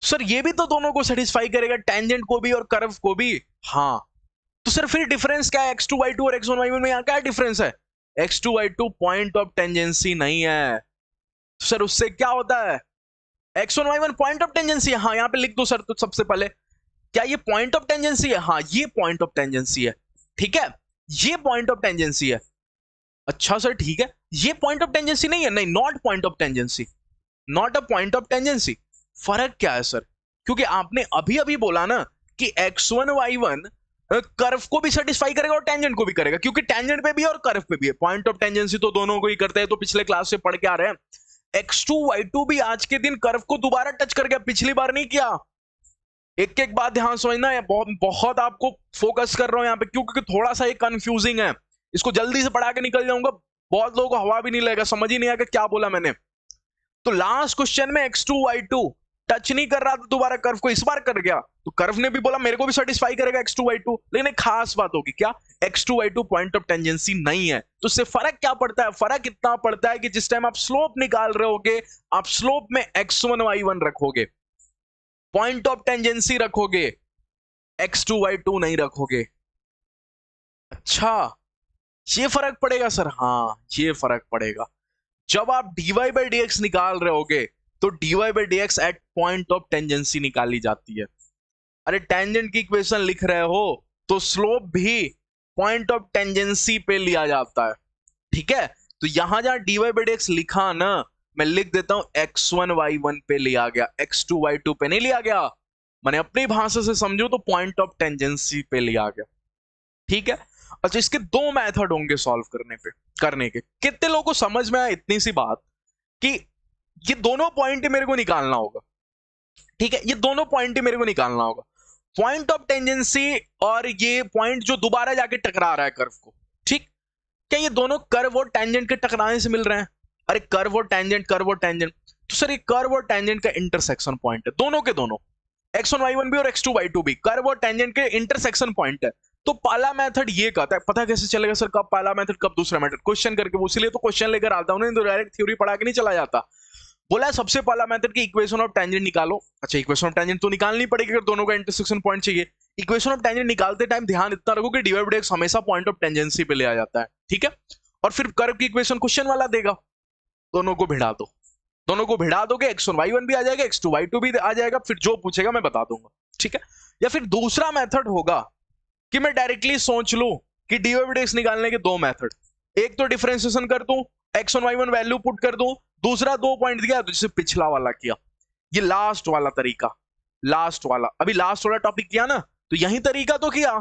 सर ये भी तो दोनों को सेटिस्फाई करेगा, टेंजेंट को भी और कर्व को भी। हाँ, तो सर फिर डिफरेंस क्या है x2 y2 और x1 y1 में? यहाँ क्या डिफरेंस है? x2 y2 point of tangency नहीं है। तो सर उससे क्या होता है? x1 y1 point of tangency है। हाँ, यहाँ पे लिख दो सर। तो सबसे पहले क्या ये पॉइंट ऑफ टेंजेंसी है? हाँ, ये पॉइंट ऑफ टेंजेंसी है। ठीक है, ये पॉइंट ऑफ टेंजेंसी है। अच्छा सर ठीक है, ये पॉइंट ऑफ टेंजेंसी नहीं है। नहीं, not point of tangency, not a point of tangency. फर्क क्या है सर? क्योंकि आपने अभी अभी बोला ना कि x1 y1 कर्व को भी सेटिस्फाई करेगा और टेंजेंट को भी करेगा, क्योंकि टेंजेंट पे भी है और कर्व पे भी है। पॉइंट ऑफ टेंजेंसी तो दोनों को ही करते हैं, तो पिछले क्लास से पढ़ के आ रहे हैं। x2 y2 भी आज के दिन कर्व को दोबारा टच कर गया, पिछली बार नहीं किया। एक एक बात ध्यान समझना है, बहुत आपको फोकस कर रहा हूं यहाँ पे क्योंकि थोड़ा सा ये कंफ्यूजिंग है। इसको जल्दी से पढ़ा के निकल जाऊंगा, बहुत लोगों को हवा भी नहीं लगेगा, समझ ही नहीं आएगा क्या बोला मैंने। तो लास्ट क्वेश्चन में x2 y2 टच नहीं कर रहा था दोबारा कर्व को, इस बार कर गया, तो कर्व ने भी बोला मेरे को भी सेटिस्फाई करेगा x2 y2। लेकिन एक खास बात होगी, क्या? x2 y2 point of tangency नहीं है। तो इससे फर्क क्या पड़ता है? फर्क इतना पड़ता है कि जिस टाइम आप स्लोप निकाल रहे होगे, आप स्लोप में x1 y1 रखोगे, पॉइंट ऑफ टेंजेंसी रखोगे, x2 y2 नहीं रखोगे। अच्छा, ये फर्क पड़ेगा सर? हाँ, ये फर्क पड़ेगा। जब आप dy by dx निकाल रहे होगे तो dy by dx at point of tangency निकाली जाती है। अरे टेंजेंट की इक्वेशन लिख रहे हो तो स्लोप भी पॉइंट ऑफ टेंजेंसी पे लिया जाता है। ठीक है, तो यहां जहां dy by dx लिखा ना, मैं लिख देता हूं x1 y1 पे लिया गया, x2 y2 पे नहीं लिया गया। मैंने अपनी भाषा से समझू तो पॉइंट ऑफ टेंजेंसी पे लिया गया। ठीक है, अच्छा, इसके दो मेथड होंगे सॉल्व करने के। कितने लोगों को समझ में आया इतनी सी बात कि ये दोनों पॉइंट मेरे को निकालना होगा, ठीक है, ये दोनों पॉइंट मेरे को निकालना होगा, पॉइंट ऑफ टेंजेंसी और ये पॉइंट जो दोबारा जाके टकरा रहा है कर्व को, ठीक। क्या ये दोनों कर्व और टेंजेंट के टकराने से मिल रहे हैं? अरे कर्व और टेंजेंट, कर्व और टेंजेंट, तो सर ये कर्व और टेंजेंट का इंटरसेक्शन पॉइंट है, दोनों के दोनों, x1 y1 भी और x2 y2 भी कर्व और टेंजेंट के इंटरसेक्शन पॉइंट है। तो पहला मेथड ये कहता है, पता कैसे चलेगा सर कब पहला मेथड कब दूसरा मेथड? क्वेश्चन करके, वो इसलिए तो क्वेश्चन लेकर आता हूं, नहीं तो डायरेक्ट थ्योरी पढ़ा के नहीं चला जाता। बोला है सबसे पहला मेथड की इक्वेशन ऑफ टेंजेंट निकालो। अच्छा, इक्वेशन ऑफ टेंजेंट तो निकालनी पड़ेगी अगर दोनों का इंटरसेक्शन पॉइंट चाहिए। इक्वेशन ऑफ टेंजेंट निकालते टाइम ध्यान इतना रखो कि dy by dx हमेशा पॉइंट ऑफ टेंजेंसी पे ले आ जाता है, ठीक है। और फिर कर्व की इक्वेशन क्वेश्चन वाला देगा, दोनों को भिड़ा दो, दोनों को भिड़ा दोगे, x1 y1 भी आ जाएगा, x2 y2 भी आ जाएगा, फिर जो पूछेगा मैं बता दूंगा, ठीक है। या फिर दूसरा मेथड होगा कि मैं डायरेक्टली सोच लूं कि dy by dx निकालने के दो मेथड, एक तो डिफरेंशिएशन कर दूं, x1 y1 वैल्यू पुट कर दूं, दूसरा दो पॉइंट दिया तो जैसे पिछला वाला किया। ये लास्ट वाला तरीका, लास्ट वाला, अभी लास्ट वाला टॉपिक किया ना, तो यही तरीका तो किया,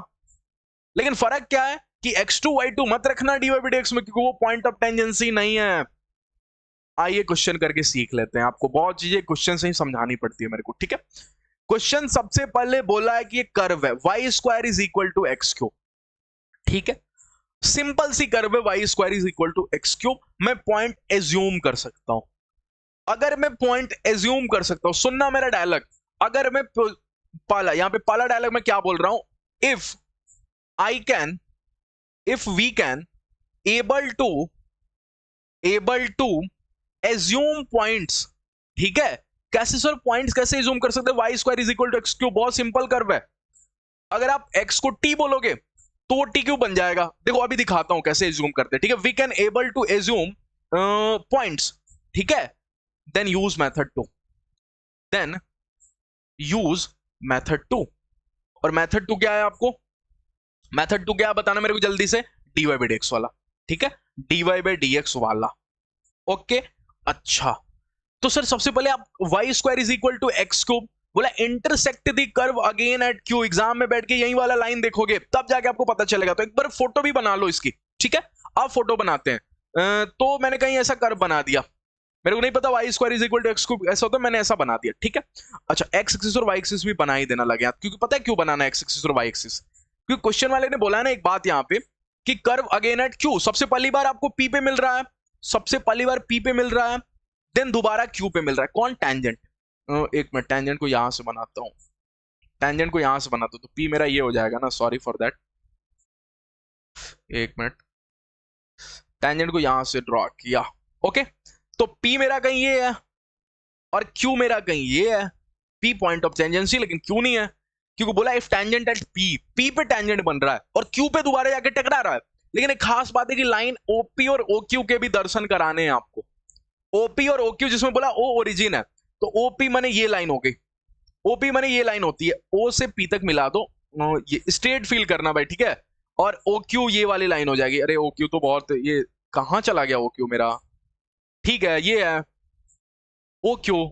लेकिन फर्क क्या है कि x2 y2 मत रखना dy by dx में, क्योंकि वो पॉइंट ऑफ टेंजेंसी नहीं है। आइए क्वेश्चन करके सीख लेते हैं, आपको बहुत चीजें क्वेश्चन से ही समझानी पड़ती है मेरे को, ठीक है। क्वेश्चन सबसे पहले बोला है कि ये कर्व है y square is equal to x cube, ठीक है, सिंपल सी कर्व है y square is equal to x cube. मैं पॉइंट एज्यूम कर सकता हूं, अगर मैं पॉइंट एज्यूम कर सकता हूं, सुनना मेरा डायलॉग, अगर मैं पहला, यहां पे पहला डायलॉग मैं क्या बोल रहा हूं, if we can able to assume points, ठीक है। कैसे सर पॉइंट्स कैसे एज्यूम कर सकते हैं? Y square is equal to x cube, बहुत सिंपल कर्व है। अगर आप x को t बोलोगे तो वो t क्यूब बन जाएगा। देखो अभी दिखाता हूं कैसे एज्यूम करते हैं, ठीक है। We can able to assume points, ठीक है, देन यूज मेथड टू, और मेथड टू क्या है आपको, मेथड टू क्या है बताना मेरे को जल्दी से, dy by dx वाला, ठीक है, dy by dx वाला, ओके। अच्छा, तो सर सबसे पहले आप y square is equal to x cube, बोला intersect the curve again at Q, exam में बैठ के यही वाला लाइन देखोगे तब जाके आपको पता चलेगा। तो एक बार फोटो भी बना लो इसकी, ठीक है। आप फोटो बनाते हैं, तो मैंने कहीं ऐसा कर्व बना दिया, मेरे को नहीं पता y square is equal to x cube ऐसा होता है, मैंने ऐसा बना दिया, ठीक है। अच्छा, एक्स एक्सिस और वाई एक्सिस भी बना ही देना लगे, क्योंकि पता है क्यों बनाना एक्स एक्सिस और वाई एक्सिस, क्योंकि क्वेश्चन वाले ने बोला ना एक बात यहाँ पे कि कर्व अगेन एट क्यू, सबसे पहली बार आपको पी पे मिल रहा है, सबसे पहली बार पी पे मिल रहा है, देन दोबारा क्यू पे मिल रहा है, कौन, टेंजेंट। एक मिनट, टेंजेंट को यहां से बनाता हूं, टेंजेंट को यहां से बनाता हूं, तो पी मेरा ये हो जाएगा ना, सॉरी फॉर दैट, एक मिनट, टेंजेंट को यहां से ड्रॉ किया, ओके। तो पी मेरा कहीं ये है और क्यू मेरा कहीं ये है, पी पॉइंट ऑफ टेंजेंसी, लेकिन क्यू नहीं है, क्योंकि बोला if tangent eight P, P पे टेंजेंट बन रहा है और क्यू पे दोबारा जाके टकरा रहा है। लेकिन एक खास बात है कि लाइन ओपी और ओक्यू के भी दर्शन कराने हैं आपको, ओपी और ओक्यू, जिसमें बोला ओ ओरिजिन है, तो ओपी माने ये लाइन हो गई, ओपी माने ये लाइन होती है, ओ से पी तक मिला दो, ये स्ट्रेट फील करना भाई, ठीक है। और ओक्यू ये वाली लाइन हो जाएगी, अरे ओक्यू तो बहुत, ये कहां चला गया ओक्यू मेरा, ठीक है, ये है ओक्यू।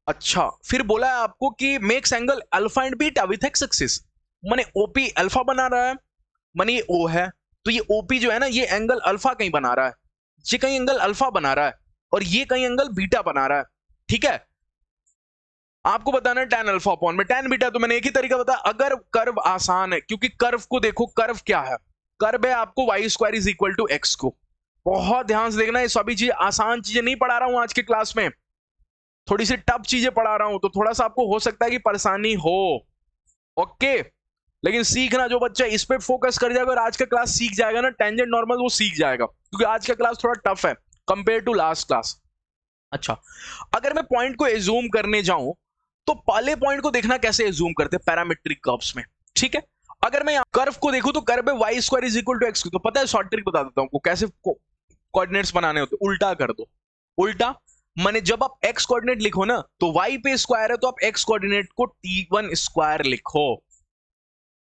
अच्छा, फिर बोला है आपको कि makes angle alpha and beta with x axis, माने ओपी अल्फा बना रहा है, माने ये ओ है, तो ये ओपी जो है ना, ये एंगल अल्फा कहीं बना रहा है, ये कहीं एंगल अल्फा बना रहा है, और ये कहीं एंगल बीटा बना रहा है, ठीक है। आपको बताना है tan अल्फा अपॉन में tan बीटा, तो मैंने एक ही तरीका बताया, अगर कर्व आसान है, क्योंकि कर्व को देखो, कर्व क्या है, कर्व है आपको y square is equal to x को, बहुत ध्यान से देखना, ये सभी चीजें आसान चीजें नहीं पढ़ा रहा हूं आज के क्लास में, थोड़ी सी टफ चीजें पढ़ा रहा हूं, तो थोड़ा सा आपको हो सकता है कि परेशानी हो, ओके। लेकिन सीखना जो बच्चा इस पे फोकस कर जाएगा और आज का क्लास सीख जाएगा ना, टेंजेंट नॉर्मल, वो सीख जाएगा, क्योंकि आज का क्लास थोड़ा टफ है कंपेयर टू लास्ट क्लास। अच्छा, अगर मैं पॉइंट को एज्यूम करने जाऊं तो पहले पॉइंट को देखना कैसे एज्यूम करते हैं पैरामीट्रिक कर्व्स में, ठीक है। अगर मैं कर्व को देखूं तो कर्व है y square is equal to x, तो पता है शॉर्ट ट्रिक बता देता हूं कैसे कोऑर्डिनेट्स बनाने होते, उल्टा कर दो, उल्टा माने जब आप x कोऑर्डिनेट लिखो ना, तो y पे स्क्वायर है तो आप x कोऑर्डिनेट को t1 स्क्वायर लिखो,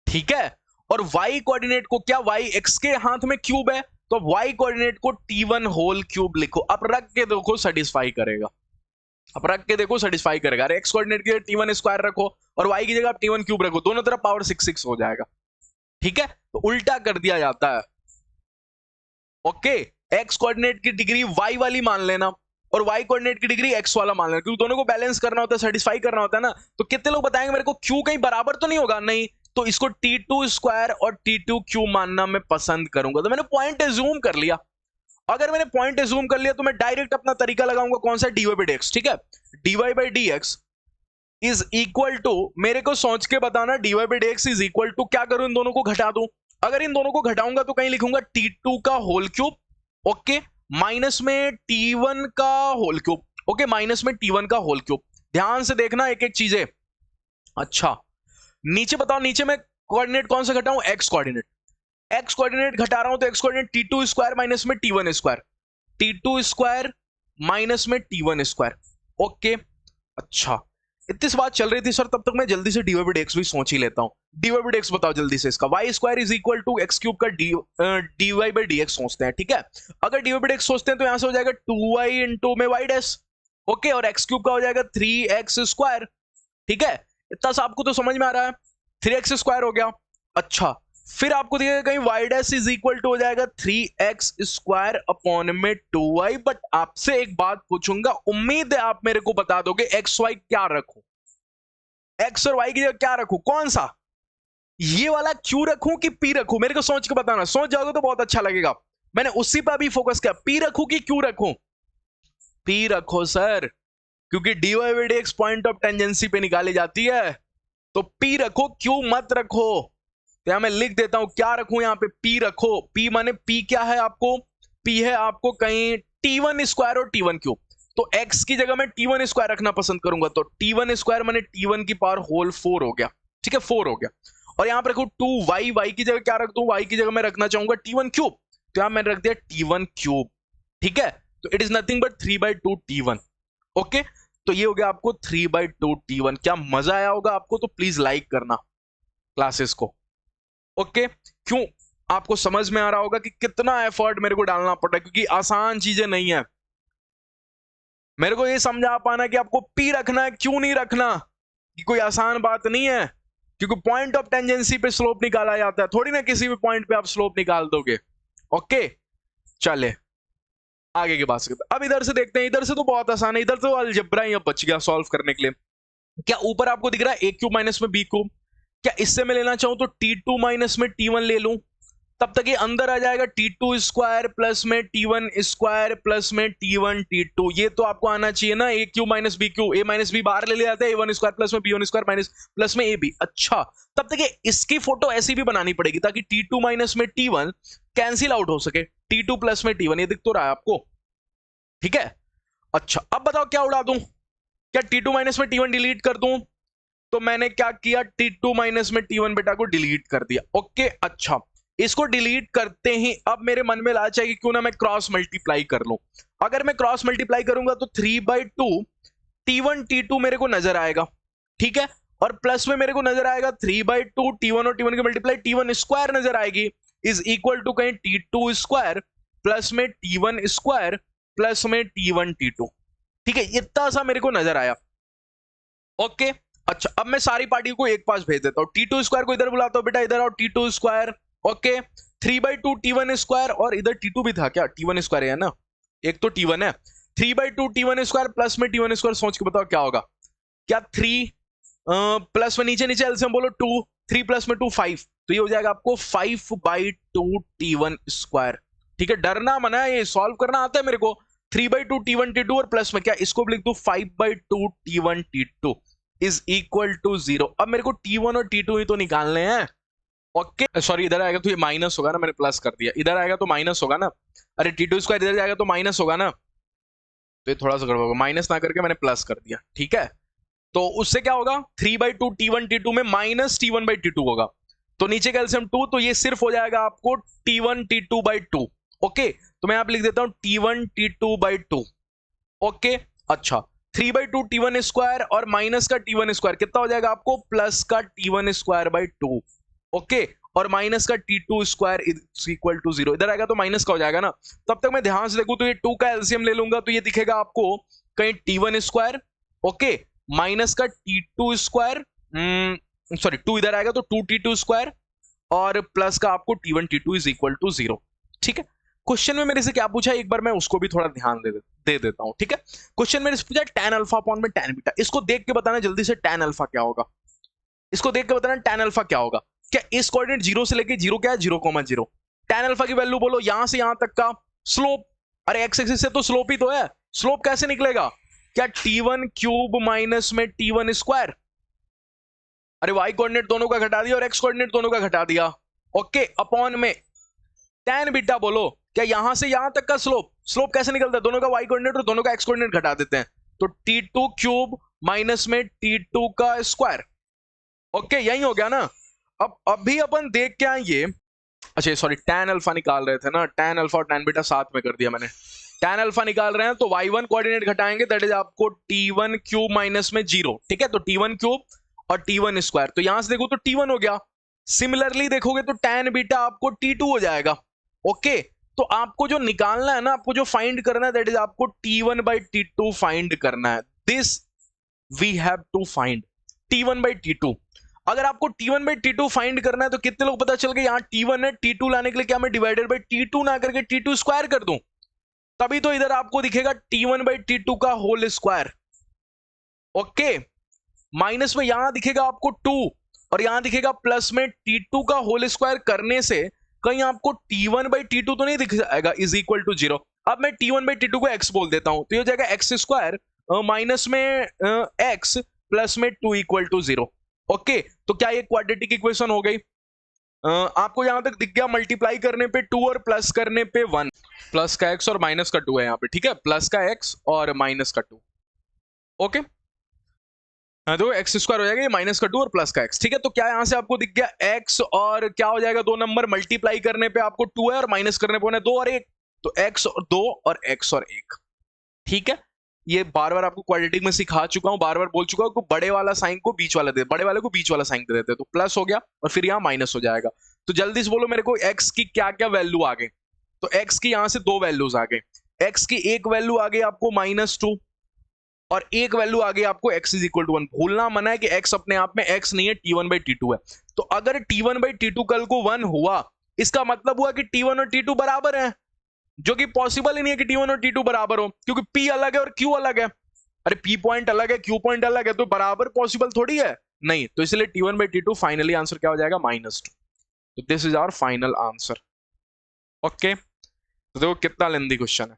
ठीक है। और y कोऑर्डिनेट को क्या, y x के हाथ में क्यूब है, तो अब y कोऑर्डिनेट को t1 होल क्यूब लिखो, अब रख के देखो सेटिस्फाई करेगा, अब रख के देखो सेटिस्फाई करेगा। अरे x कोऑर्डिनेट के लिए t1 स्क्वायर रखो और y की जगह आप t1 क्यूब रखो, दोनों तरफ पावर 6 6 हो जाएगा, ठीक है, तो उल्टा कर दिया जाता है। ओके, एक्स कोऑर्डिनेट की डिग्री वाई वाली मान लेना और वाई कोऑर्डिनेट की डिग्री एक्स वाला मान लेना, क्योंकि दोनों को बैलेंस करना होता है, सेटिस्फाई करना होता है ना। तो कितने लोग बताएंगे मेरे को क्यू कहीं बराबर तो नहीं होगा? नहीं, तो इसको T2 स्क्वायर और T2 क्यू मानना मैं पसंद करूंगा। तो मैंने पॉइंट एज्यूम कर लिया। अगर मैंने पॉइंट एज्यूम कर लिया तो मैं डायरेक्ट अपना तरीका लगाऊंगा, कौन सा? dy by dx। ठीक है, dy by dx is equal to, मेरे को सोच के बताना, dy by dx is equal to, क्या करूं? इन दोनों को घटा दूं। अगर इन दोनों को घटाऊंगा तो कहीं लिखूंगा T2 का होल क्यूब, ओके, माइनस में T1 का होल क्यूब, ओके, माइनस में T1 का होल क्यूब। ध्यान से देखना एक एक चीजें। अच्छा, नीचे बताओ, नीचे में कोऑर्डिनेट कौन सा घटाऊं? X coordinate. एक्स कोऑर्डिनेट घटा रहा हूं तो x coordinate T2 square minus में T1 square, T2 square minus में T1 स्क्वायर। ओके, अच्छा, इतनी बात चल रही थी सर, तब तक मैं जल्दी से dy by dx भी सोच ही लेता हूं। dy by dx बताओ जल्दी से इसका। y square is equal to x cube का dy by dx सोचते हैं। ठीक है, अगर dy by dx सोचते हैं तो यहां से हो जाएगा 2y इंटू में y डैश, ओके, और एक्स क्यूब का हो जाएगा 3x स्क्वायर। ठीक है, इतना सा आपको तो समझ में आ रहा है, 3x स्क्वायर हो गया। अच्छा, फिर आपको दिखेगा कहीं y dash is equal to हो जाएगा 3x स्क्वायर अपॉन में 2y। बट आपसे एक बात पूछूंगा, उम्मीद है आप मेरे को बता दोगे x y क्या रखूं, x और y की जगह क्या रखूं? कौन सा, ये वाला q रखूं कि p रखूं? मेरे को सोच के बताना, सोच जाओगे तो बहुत अच्छा लगेगा। मैंने उसी पर अभी फोकस किया, p रखूं कि q रखूं? p रखो सर, क्योंकि dy by dx point of tangency पे निकाली जाती है, तो p रखो, q मत रखो। तो यहां मैं लिख देता हूं, क्या रखूं यहां पे? p रखो। p माने p क्या है आपको? p है आपको कहीं T1 स्क्वायर और T1 क्यूब। तो x की जगह मैं T1 स्क्वायर रखना पसंद करूंगा, तो T1 स्क्वायर माने T1 की पावर होल 4 हो गया। ठीक है, 4 हो गया। और यहां पर रखू 2y, y की जगह क्या रख दूं? y की जगह मैं रखना चाहूंगा T1 क्यूब, तो यहां मैंने रख दिया T1 क्यूब। ठीक है, तो it is nothing but 3/2 T1। Okay, तो ये हो गया आपको 3/2 T1। क्या मजा आया होगा आपको? तो प्लीज लाइक करना क्लासेस को। ओके, क्यों? आपको समझ में आ रहा होगा कि कितना एफर्ट मेरे को डालना पड़ा, क्योंकि आसान चीजें नहीं है। मेरे को ये समझा पाना कि आपको पी रखना है, क्यों नहीं रखना, कि कोई आसान बात नहीं है, क्योंकि पॉइंट ऑफ टेंजेंसी पे स्लोप निकाला जाता है, थोड़ी ना किसी भी पॉइंट पे आप स्लोप निकाल दोगे। ओके, चले आगे की बात करते हैं। अब इधर से देखते हैं, इधर से तो बहुत आसान है, इधर तो अलजेब्रा ही अब बच गया सॉल्व करने के लिए। क्या ऊपर आपको दिख रहा है a क्यूब माइनस में b क्यूब? क्या इससे मैं लेना चाहूं तो T2 माइनस में T1 ले लूं, तब तक ये अंदर आ जाएगा T2 स्क्वायर प्लस में T1 स्क्वायर प्लस में T1 T2। ये तो आपको आना चाहिए ना, a cube minus b cube, a minus b बाहर ले लिया जाता है, a1 स्क्वायर प्लस में b1 स्क्वायर माइनस प्लस में ab। अच्छा, तब तक ये इसकी फोटो ऐसी भी बनानी पड़ेगी ताकि T2 माइनस में T1 कैंसिल आउट हो सके, T2 प्लस में T1, ये दिख तो रहा है आपको? ठीक है, अच्छा, अब बताओ क्या उड़ा दूं? क्या T2 माइनस में T1 डिलीट कर दूं? तो मैंने क्या किया, T2 माइनस में T1 बेटा को डिलीट कर दिया। ओके, अच्छा, इसको डिलीट करते ही अब मेरे मन में लालच है कि क्यों ना मैं क्रॉस मल्टीप्लाई कर लूं। अगर मैं क्रॉस मल्टीप्लाई करूंगा तो 3/2 T1 T2 मेरे को नजर आएगा। ठीक है, और प्लस में मेरे को नजर आएगा 3/2 T1 और T1 की मल्टीप्लाई T1 स्क्वायर नजर आएगी, इज इक्वल टू कहीं T2 स्क्वायर प्लस में T1 स्क्वायर प्लस में T1 T2। ठीक है, इतना सा मेरे को नजर आया। ओके, अच्छा, अब मैं सारी पार्टी को एक पास भेज देता हूं। T2 स्क्वायर को इधर बुलाता हूं, बेटा इधर आओ, T2 square. Okay, 3/2 T1 square, और इधर T2 भी था क्या? T1 स्क्वायर है ना, एक तो T1 है। 3/2 T1 स्क्वायर प्लस में T1 स्क्वायर, सोच के बताओ क्या होगा? क्या 3 प्लस में नीचे नीचे एलसीएम बोलो 2, 3 प्लस में 2 5, तो ये हो जाएगा आपको 5/2 T1 स्क्वायर। ठीक है, डरना मना है, ये सॉल्व करना आता है मेरे को। 3/2 T1 T2 और प्लस में क्या, इसको भी लिख दो 5/2 T1 T2 is equal to 0। अब मेरे को T1 और T2 ही तो निकालने हैं। ओके, सॉरी, इधर आएगा तो ये माइनस होगा ना, मैंने प्लस कर दिया, इधर आएगा तो माइनस होगा ना। अरे T2 स्क्वायर इधर जाएगा तो माइनस होगा ना, तो ये थोड़ा सा गड़बड़ होगा, माइनस ना करके मैंने प्लस कर दिया। ठीक है, तो उससे क्या होगा, 3/2 T1 T2 में माइनस T1/T2 होगा, तो नीचे का एलसीएम 2, तो ये सिर्फ हो जाएगा आपको T1 T2/2। ओके, तो मैं यहाँ पे लिख देता हूं T1 T2/2। ओके, अच्छा, 3/2 T1 स्क्वायर और माइनस का T1 स्क्वायर कितना हो जाएगा आपको, प्लस का T1 स्क्वायर/2। ओके, और माइनस का T2 square is equal to 0, इधर आएगा तो माइनस का हो जाएगा ना। तब तक मैं ध्यान से देखूं तो ये 2 का एलसीएम ले लूंगा, तो ये दिखेगा आपको कहीं T1 स्क्वायर, ओके, माइनस का T2 स्क्वायर, सॉरी 2 इधर आएगा तो 2 T2 स्क्वायर और प्लस का आपको T1 T2 is equal to 0। ठीक है, क्वेश्चन में मेरे से क्या पूछा है एक बार मैं उसको भी थोड़ा ध्यान दे देता हूं। ठीक है, क्वेश्चन मेरे से पूछा tan अल्फा अपॉन में tan बीटा। इसको देख के बताना जल्दी से tan अल्फा क्या होगा, इसको देख के बताना tan अल्फा क्या होगा। क्या इस कोऑर्डिनेट 0 से लेके 0 क्या है 0,0। tan अल्फा की वैल्यू बोलो यहां से यहां तक का स्लोप। अरे एक्स एक्सिस से तो स्लोप ही तो है, स्लोप कैसे निकलेगा? क्या T1 क्यूब माइनस में T1 स्क्वायर। अरे वाई कोऑर्डिनेट दोनों का घटा दिया और एक्स कोऑर्डिनेट दोनों का घटा दिया। ओके, अपॉन में tan बीटा बोलो क्या यहां से यहां तक का स्लोप। स्लोप कैसे निकलता है? दोनों का वाई कोऑर्डिनेट और दोनों का एक्स कोऑर्डिनेट घटा देते हैं, तो T2 क्यूब माइनस में T2 का स्क्वायर। ओके, यही हो गया ना। अब अभी अपन देख के आएंगे, अच्छा सॉरी tan अल्फा निकाल रहे थे ना, tan अल्फा और tan बीटा साथ में कर दिया मैंने। tan अल्फा निकाल रहे हैं तो y1 कोऑर्डिनेट घटाएंगे, दैट इज आपको T1 क्यूब माइनस में 0। ठीक है, तो T1 क्यूब और T1 स्क्वायर, तो यहां से देखो तो T1 हो गया। सिमिलरली देखोगे तो tan बीटा आपको T2 हो जाएगा। ओके, तो आपको जो निकालना है ना, आपको जो फाइंड करना है, दैट इज आपको T1 बाई T2 फाइंड करना है। This we have to find T1 by T2। अगर आपको T1 बाई T2 फाइंड करना है तो कितने लोग पता चल गए यहाँ T1 है, T2 लाने के लिए क्या मैं डिवाइडेड बाई T2 ना करके T2 स्क्वायर कर दूं, तभी तो इधर आपको दिखेगा T1 बाई T2 का होल स्क्वायर। ओके, माइनस में यहां दिखेगा आपको 2 और यहां दिखेगा प्लस में T2 का होल स्क्वायर करने से कहीं आपको T1 बाई T2 तो नहीं दिख जाएगा इज इक्वल टू 0। अब मैं T1 बाई T2 को x बोल देता हूं, तो ये हो जाएगा एक्स स्क्वायर माइनस में x प्लस में 2 इक्वल टू 0। ओके, तो क्या ये क्वाड्रेटिक इक्वेशन हो गई? आपको यहां तक दिख गया, मल्टीप्लाई करने पे 2 और प्लस करने पे 1, प्लस का x और माइनस का 2 है यहाँ पे। ठीक है, प्लस का x और माइनस का 2। ओके, तो एक्स स्क्वायर हो जाएगा, ये माइनस का 2 और प्लस का x। ठीक है, तो क्या यहां से आपको दिख गया x और क्या हो जाएगा, दो नंबर मल्टीप्लाई करने पे आपको 2 है और माइनस करने पे 2 और 1, तो x और 2 और x और 1। ठीक है, ये बार बार आपको क्वाड्रेटिक में सिखा चुका हूं, बार बार बोल चुका हूं कि बड़े वाला साइन को बीच वाला दे, बड़े वाले को बीच वाला साइन दे देते, तो प्लस हो गया और फिर यहाँ माइनस हो जाएगा। तो जल्दी से बोलो मेरे को x की क्या क्या वैल्यू आ गई। तो x की यहां से दो वैल्यूज आ गई, x की एक वैल्यू आ गई आपको -2 और एक वैल्यू आ गई आपको x इज इक्वल टू 1। भूलना मना है कि x अपने आप में x नहीं है, T1 बाई T2 है। तो अगर T1 बाई T2 कल को 1 हुआ, इसका मतलब हुआ कि T1 और T2 बराबर है, जो कि पॉसिबल ही नहीं है कि T1 और T2 बराबर हो, क्योंकि P अलग है और Q अलग है। अरे P पॉइंट अलग है, Q पॉइंट अलग है, तो बराबर पॉसिबल थोड़ी है, नहीं। तो इसलिए T1 by T2 finally answer क्या हो जाएगा, -2। तो this is our final answer. Okay, तो देखो कितना लेंदी क्वेश्चन है,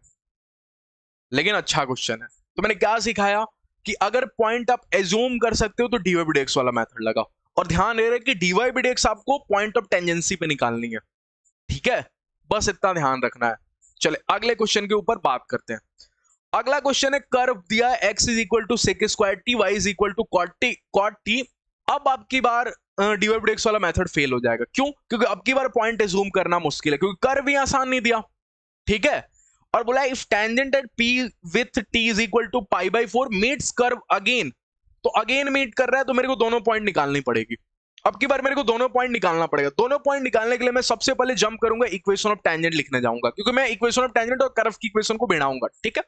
लेकिन अच्छा क्वेश्चन है। तो मैंने क्या सिखाया कि अगर पॉइंट आप एज्यूम कर सकते हो तो dy by dx वाला मेथड लगा, और ध्यान दे रहे कि dy by dx आपको पॉइंट ऑफ टेंजेंसी पे निकालनी है। ठीक है, बस इतना ध्यान रखना है। चले अगले क्वेश्चन के ऊपर बात करते हैं। अगला क्वेश्चन है, कर्व दिया है x is equal to sec square t, y is equal to cot t. अब आपकी बार dy by dx वाला मेथड फेल हो जाएगा। क्यों? क्योंकि अब की बार पॉइंट एज्यूम करना मुश्किल है, क्योंकि कर्व भी आसान नहीं दिया। ठीक है, और बोला if tangent at p with t is equal to pi by 4 meets curve again, तो अगेन मीट कर रहा है, तो मेरे को दोनों पॉइंट निकालनी पड़ेगी। अब की बार मेरे को दोनों पॉइंट निकालना पड़ेगा। दोनों पॉइंट निकालने के लिए मैं सबसे पहले जंप करूंगा, इक्वेशन ऑफ टेंजेंट लिखने जाऊंगा, क्योंकि मैं इक्वेशन ऑफ टेंजेंट और कर्व की इक्वेशन को भिड़ाऊंगा। ठीक है,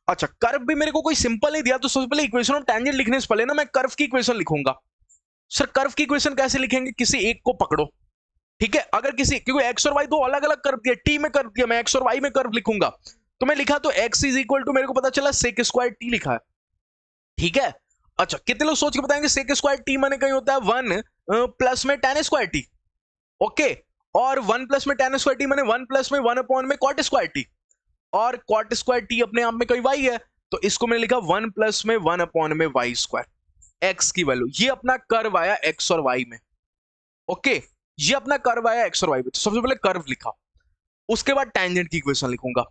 अच्छा कर्व भी मेरे को कोई सिंपल नहीं दिया, तो सबसे पहले इक्वेशन ऑफ टेंजेंट लिखने से पहले ना मैं कर्व की इक्वेशन लिखूंगा। सर कर्व की इक्वेशन कैसे लिखेंगे? किसी एक को पकड़ो। ठीक है, अगर किसी, क्योंकि एक्स और वाई दो अलग अलग कर्व दिया, टी में कर्व दिया, मैं एक्स और वाई में कर्व लिखूंगा, तो मैं लिखा तो x इज इक्वल टू, मेरे को पता चला सेक स्क्वायर टी लिखा है। ठीक है, अच्छा कितने लोग सोच के बताएंगे सेक स्क्वायर टी माने कहीं होता है 1 प्लस में tan स्क्वायर टी। ओके, और 1 प्लस में tan स्क्वायर टी माने 1 प्लस में 1 अपॉन में cot स्क्वायर टी, और cot स्क्वायर टी अपने आप में कोई y है, तो इसको मैंने लिखा 1 प्लस में 1 अपॉन में y स्क्वायर। x की वैल्यू, ये अपना कर्व आया x और y में। ओके, ये अपना कर्व आया x और y में, तो सबसे पहले कर्व लिखा, उसके बाद टेंजेंट की इक्वेशन लिखूंगा।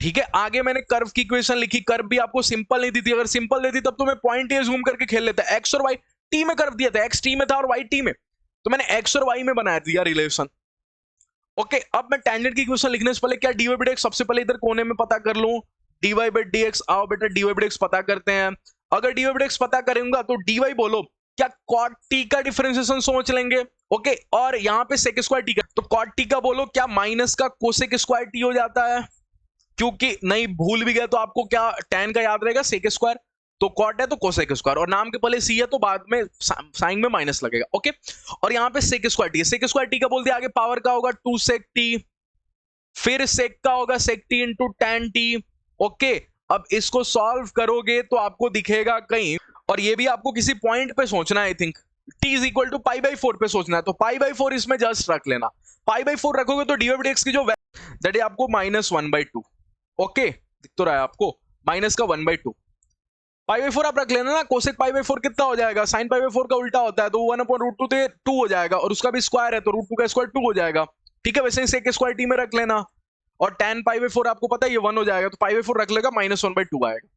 ठीक है, आगे मैंने कर्व की इक्वेशन लिखी। कर्व भी आपको सिंपल नहीं दी थी, अगर सिंपल देती तब तो मैं पॉइंट ही जूम करके खेल लेता। एक्स और वाई टी में कर्व दिया था, एक्स टी में था और वाई टी में, तो मैंने एक्स और वाई में बनाया दिया रिलेशन। ओके, अब मैं टेंजेंट की इक्वेशन लिखने से पहले क्या dy by dx सबसे पहले इधर कोने में पता कर लूं। dy by dx, आओ बेटा dy by dx पता करते हैं। अगर dy by dx पता करूंगा तो dy बोलो क्या cot t का डिफरेंशिएशन सोच लेंगे। ओके, और यहाँ पे sec स्क्वायर t का, तो cot t का बोलो क्या माइनस का cosec स्क्वायर t हो जाता है, क्योंकि नहीं भूल भी गए तो आपको क्या tan का याद रहेगा sec स्क्वायर, तो कॉट है तो कोसेक स्क्वायर, और नाम के पहले सी है तो बाद में साइन में माइनस लगेगा। ओके, और यहाँ पे सेक स्क्वायर टी है, सेक स्क्वायर टी का बोल दिया, आगे पावर का होगा 2 सेक टी, फिर सेक का होगा sec t into tan t. Okay, अब इसको सॉल्व करोगे तो आपको दिखेगा कहीं, और ये भी आपको किसी पॉइंट पे सोचना है, I think t is equal to pi by 4 पे सोचना है, तो पाई बाई 4 इसमें जस्ट रख लेना। पाई बाई 4 रखोगे तो डी बाई एक्स की जो दैट है आपको -1/2। ओके, दिख तो रहा है आपको, माइनस का 1/2, पाई बाई 4 आप रख लेना ना। कोसेक पाई बाई 4 कितना हो जाएगा, साइन पाई बाई 4 का उल्टा होता है, तो 1/√2 तो 2 हो जाएगा, और उसका भी स्क्वायर है तो √2 का स्क्वायर 2 हो जाएगा। ठीक है, वैसे ही सेक स्क्वायर टी में रख लेना, और tan पाई बाई 4 आपको पता है ये 1 हो जाएगा, तो पाई बाई 4 रख लेगा, -1/2 आएगा।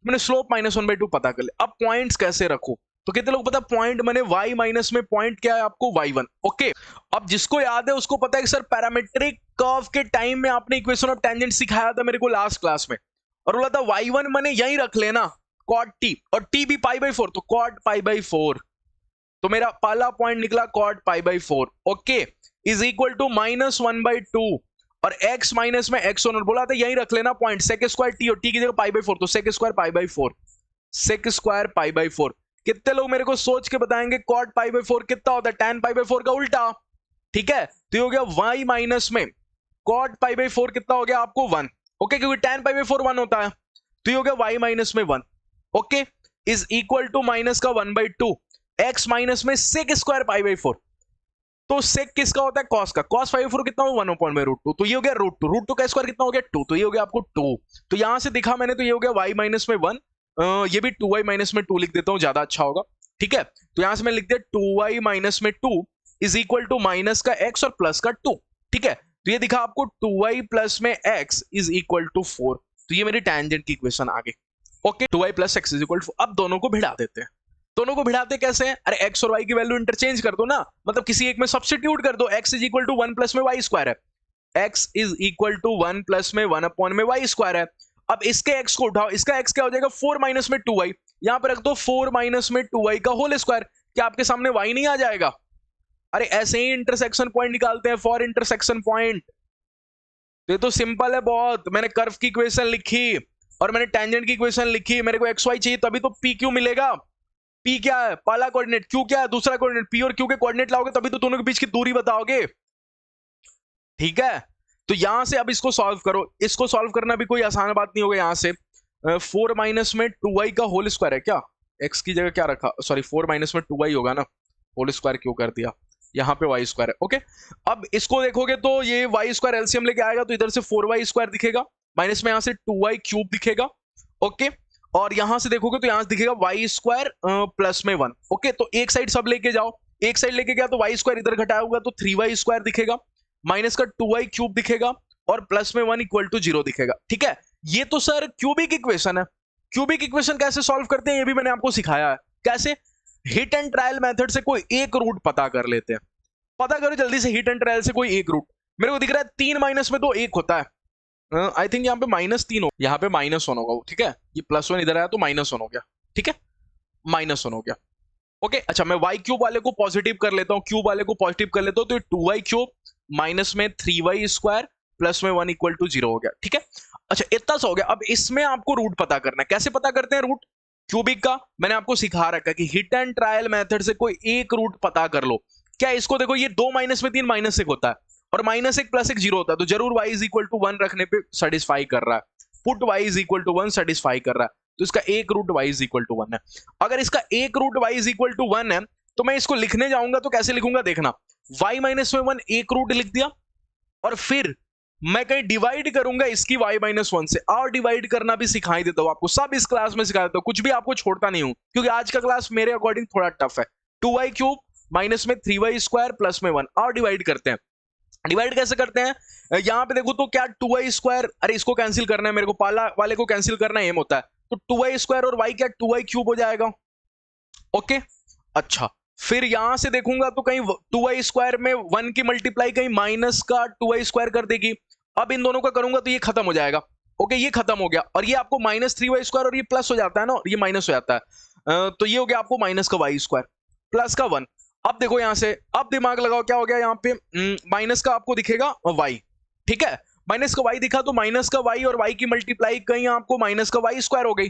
मैंने स्लोप -1/2 पता कर लिया। अब पॉइंट्स कैसे रखो, तो कितने लोग पता पॉइंट मैंने y माइनस में पॉइंट क्या है आपको y1। ओके, अब जिसको याद है उसको पता है कि सर पैरामेट्रिक कर्व के टाइम में आपने इक्वेशन ऑफ टेंजेंट सिखाया था मेरे को लास्ट क्लास में, और बोला था y1 मैंने यहीं रख लेना cot t, और t भी पाई बाई 4, तो cot पाई बाई 4, तो मेरा पहला पॉइंट निकला cot pi by 4। Okay, is equal to -1/2, और x माइनस में x और बोला था यहीं रख लेना पॉइंट, सेक स्क्वायर टी, और टी की जगह पाई बाई 4, तो sec square pi by 4, sec square pi by 4। कितने लोग मेरे को सोच के बताएंगे कॉट पाई बाई 4 कितना होता है, tan पाई बाई 4 का उल्टा। ठीक है, तो ये हो गया y माइनस में कॉट पाई बाई 4 कितना हो गया आपको 1। ओके, क्योंकि tan पाई बाई 4 1 होता है, तो ये हो गया y माइनस में 1। Okay, is equal to minus का 1/2, x माइनस में सेक स्क्वायर पाई बाई 4, तो सेक किसका होता है, कॉस का, कॉस पाई बाई 4 कितना हो 1/√2, तो ये हो गया √2 का स्क्वायर कितना हो गया 2, तो ये हो गया आपको 2। तो यहां से दिखा मैंने, तो ये हो गया y माइनस में 1, ये भी 2y माइनस में 2 लिख देता हूं, ज्यादा अच्छा होगा। ठीक है, तो यहां से मैं लिख दिया 2y माइनस में 2 इज इक्वल टू माइनस का x और प्लस का 2। ठीक है, तो ये दिखा आपको 2y प्लस में x इज इक्वल टू 4, तो ये मेरी टेंजेंट की इक्वेशन आ गई। Okay, 2y plus x is equal to, अब दोनों को भिड़ा देते हैं। दोनों को भिड़ाते कैसे हैं, अरे x और y की वैल्यू इंटरचेंज कर दो ना, मतलब किसी एक में सब्स्टिट्यूट कर दो, x is equal to 1 plus में y स्क्वायर है, x is equal to 1 plus में 1 अपॉन में y स्क्वायर है। अब इसके x को उठाओ, इसका x क्या हो जाएगा 4 माइनस में 2y, यहां पर रख दो 4 माइनस में 2y का होल स्क्वायर, क्या आपके सामने y नहीं आ जाएगा। अरे ऐसे ही इंटरसेक्शन पॉइंट निकालते हैं फॉर इंटरसेक्शन पॉइंट, ये तो सिंपल है बहुत। मैंने कर्व की इक्वेशन लिखी और मैंने टेंजेंट की इक्वेशन लिखी, मेरे को xy चाहिए तभी तो p q मिलेगा। p क्या है, पहला कोऑर्डिनेट, q क्या है, दूसरा कोऑर्डिनेट, p और q के कोऑर्डिनेट लाओगे तभी तो दोनों के बीच की दूरी बताओगे। ठीक है, तो यहां से अब इसको सॉल्व करो, इसको सॉल्व करना भी कोई आसान बात नहीं होगा। यहां से 4 माइनस में 2y का होल स्क्वायर है क्या, x की जगह क्या रखा, सॉरी 4 माइनस में 2y होगा ना, होल स्क्वायर क्यों कर दिया, यहाँ पे y स्क्वायर है। ओके, अब इसको देखोगे तो ये y स्क्वायर एलसीएम लेके आएगा, तो इधर से 4y स्क्वायर दिखेगा, माइनस में यहाँ से 2y क्यूब दिखेगा। ओके, और यहां से देखोगे तो यहां से दिखेगा y स्क्वायर प्लस में 1। ओके, तो एक साइड सब लेके जाओ, एक साइड लेके गया तो y स्क्वायर इधर घटाया होगा तो 3y स्क्वायर दिखेगा, माइनस का 2y क्यूब दिखेगा, और प्लस में 1 इक्वल टू 0 दिखेगा। ठीक है, ये तो सर क्यूबिक इक्वेशन है। क्यूबिक इक्वेशन कैसे सॉल्व करते हैं ये भी मैंने आपको सिखाया है, कैसे हिट एंड ट्रायल मेथड से कोई एक रूट पता कर लेते हैं। पता करो जल्दी से, हिट एंड ट्रायल से कोई एक रूट। मेरे को दिख रहा है 3 माइनस में तो 1 होता है, आई थिंक यहाँ पे -3 हो, यहाँ पे -1 होगा। ठीक है, ये +1 इधर आया तो -1 हो गया। ठीक है, -1 हो गया। ओके, अच्छा मैं y क्यूब वाले को पॉजिटिव कर लेता हूँ, क्यूब वाले को पॉजिटिव कर लेता हूँ, तो 2y क्यूब माइनस में 3y स्क्वायर प्लस में 1 इक्वल टू 0 हो गया। ठीक है, अच्छा इतना सा हो गया। अब इसमें आपको रूट पता करना है, कैसे पता करते हैं रूट क्यूबिक का, मैंने आपको सिखा रखा है कि हिट एंड ट्रायल मेथड से कोई एक रूट पता कर लो। क्या इसको देखो, ये 2 माइनस में 3 -1 होता है, और -1 + 1 0 होता है, तो जरूर y इज इक्वल टू 1 रखने पे सेटिस्फाई कर रहा है, put y is equal to 1 satisfy कर रहा है, तो इसका एक root y is equal to 1 है। अगर इसका एक root y is equal to 1 है तो मैं इसको लिखने जाऊंगा तो कैसे लिखूंगा देखना, y माइनस में 1 एक रूट लिख दिया, और फिर मैं कहीं डिवाइड करूंगा इसकी y माइनस 1 से, और डिवाइड करना भी सिखाई देता हूं आपको, सब इस क्लास में सिखा देता हूं, कुछ भी आपको छोड़ता नहीं हूं, क्योंकि आज का क्लास मेरे अकॉर्डिंग थोड़ा टफ है। 2y क्यूब माइनस में 3y स्क्वायर प्लस में 1, और डिवाइड करते हैं। डिवाइड कैसे करते हैं, यहां पे देखो तो क्या 2y स्क्वायर, अरे इसको कैंसिल करना है मेरे को, पाला वाले को कैंसिल करना एम होता है, तो 2y स्क्वायर और y क्या 2y क्यूब हो जाएगा। ओके, अच्छा फिर यहां से देखूंगा तो कहीं 2y स्क्वायर में 1 की मल्टीप्लाई कहीं माइनस का 2y स्क्वायर कर देगी। अब इन दोनों का करूंगा तो ये खत्म हो जाएगा। ओके, ये खत्म हो गया, और ये आपको -3y स्क्वायर, और ये प्लस हो जाता है ना, और ये माइनस हो जाता है, तो ये हो गया आपको माइनस का y स्क्वायर प्लस का 1। अब देखो यहां से, अब दिमाग लगाओ क्या हो गया, यहाँ पे माइनस का आपको दिखेगा y। ठीक है, माइनस का y दिखा तो माइनस का y और y की मल्टीप्लाई कहीं आपको माइनस का y स्क्वायर हो गई।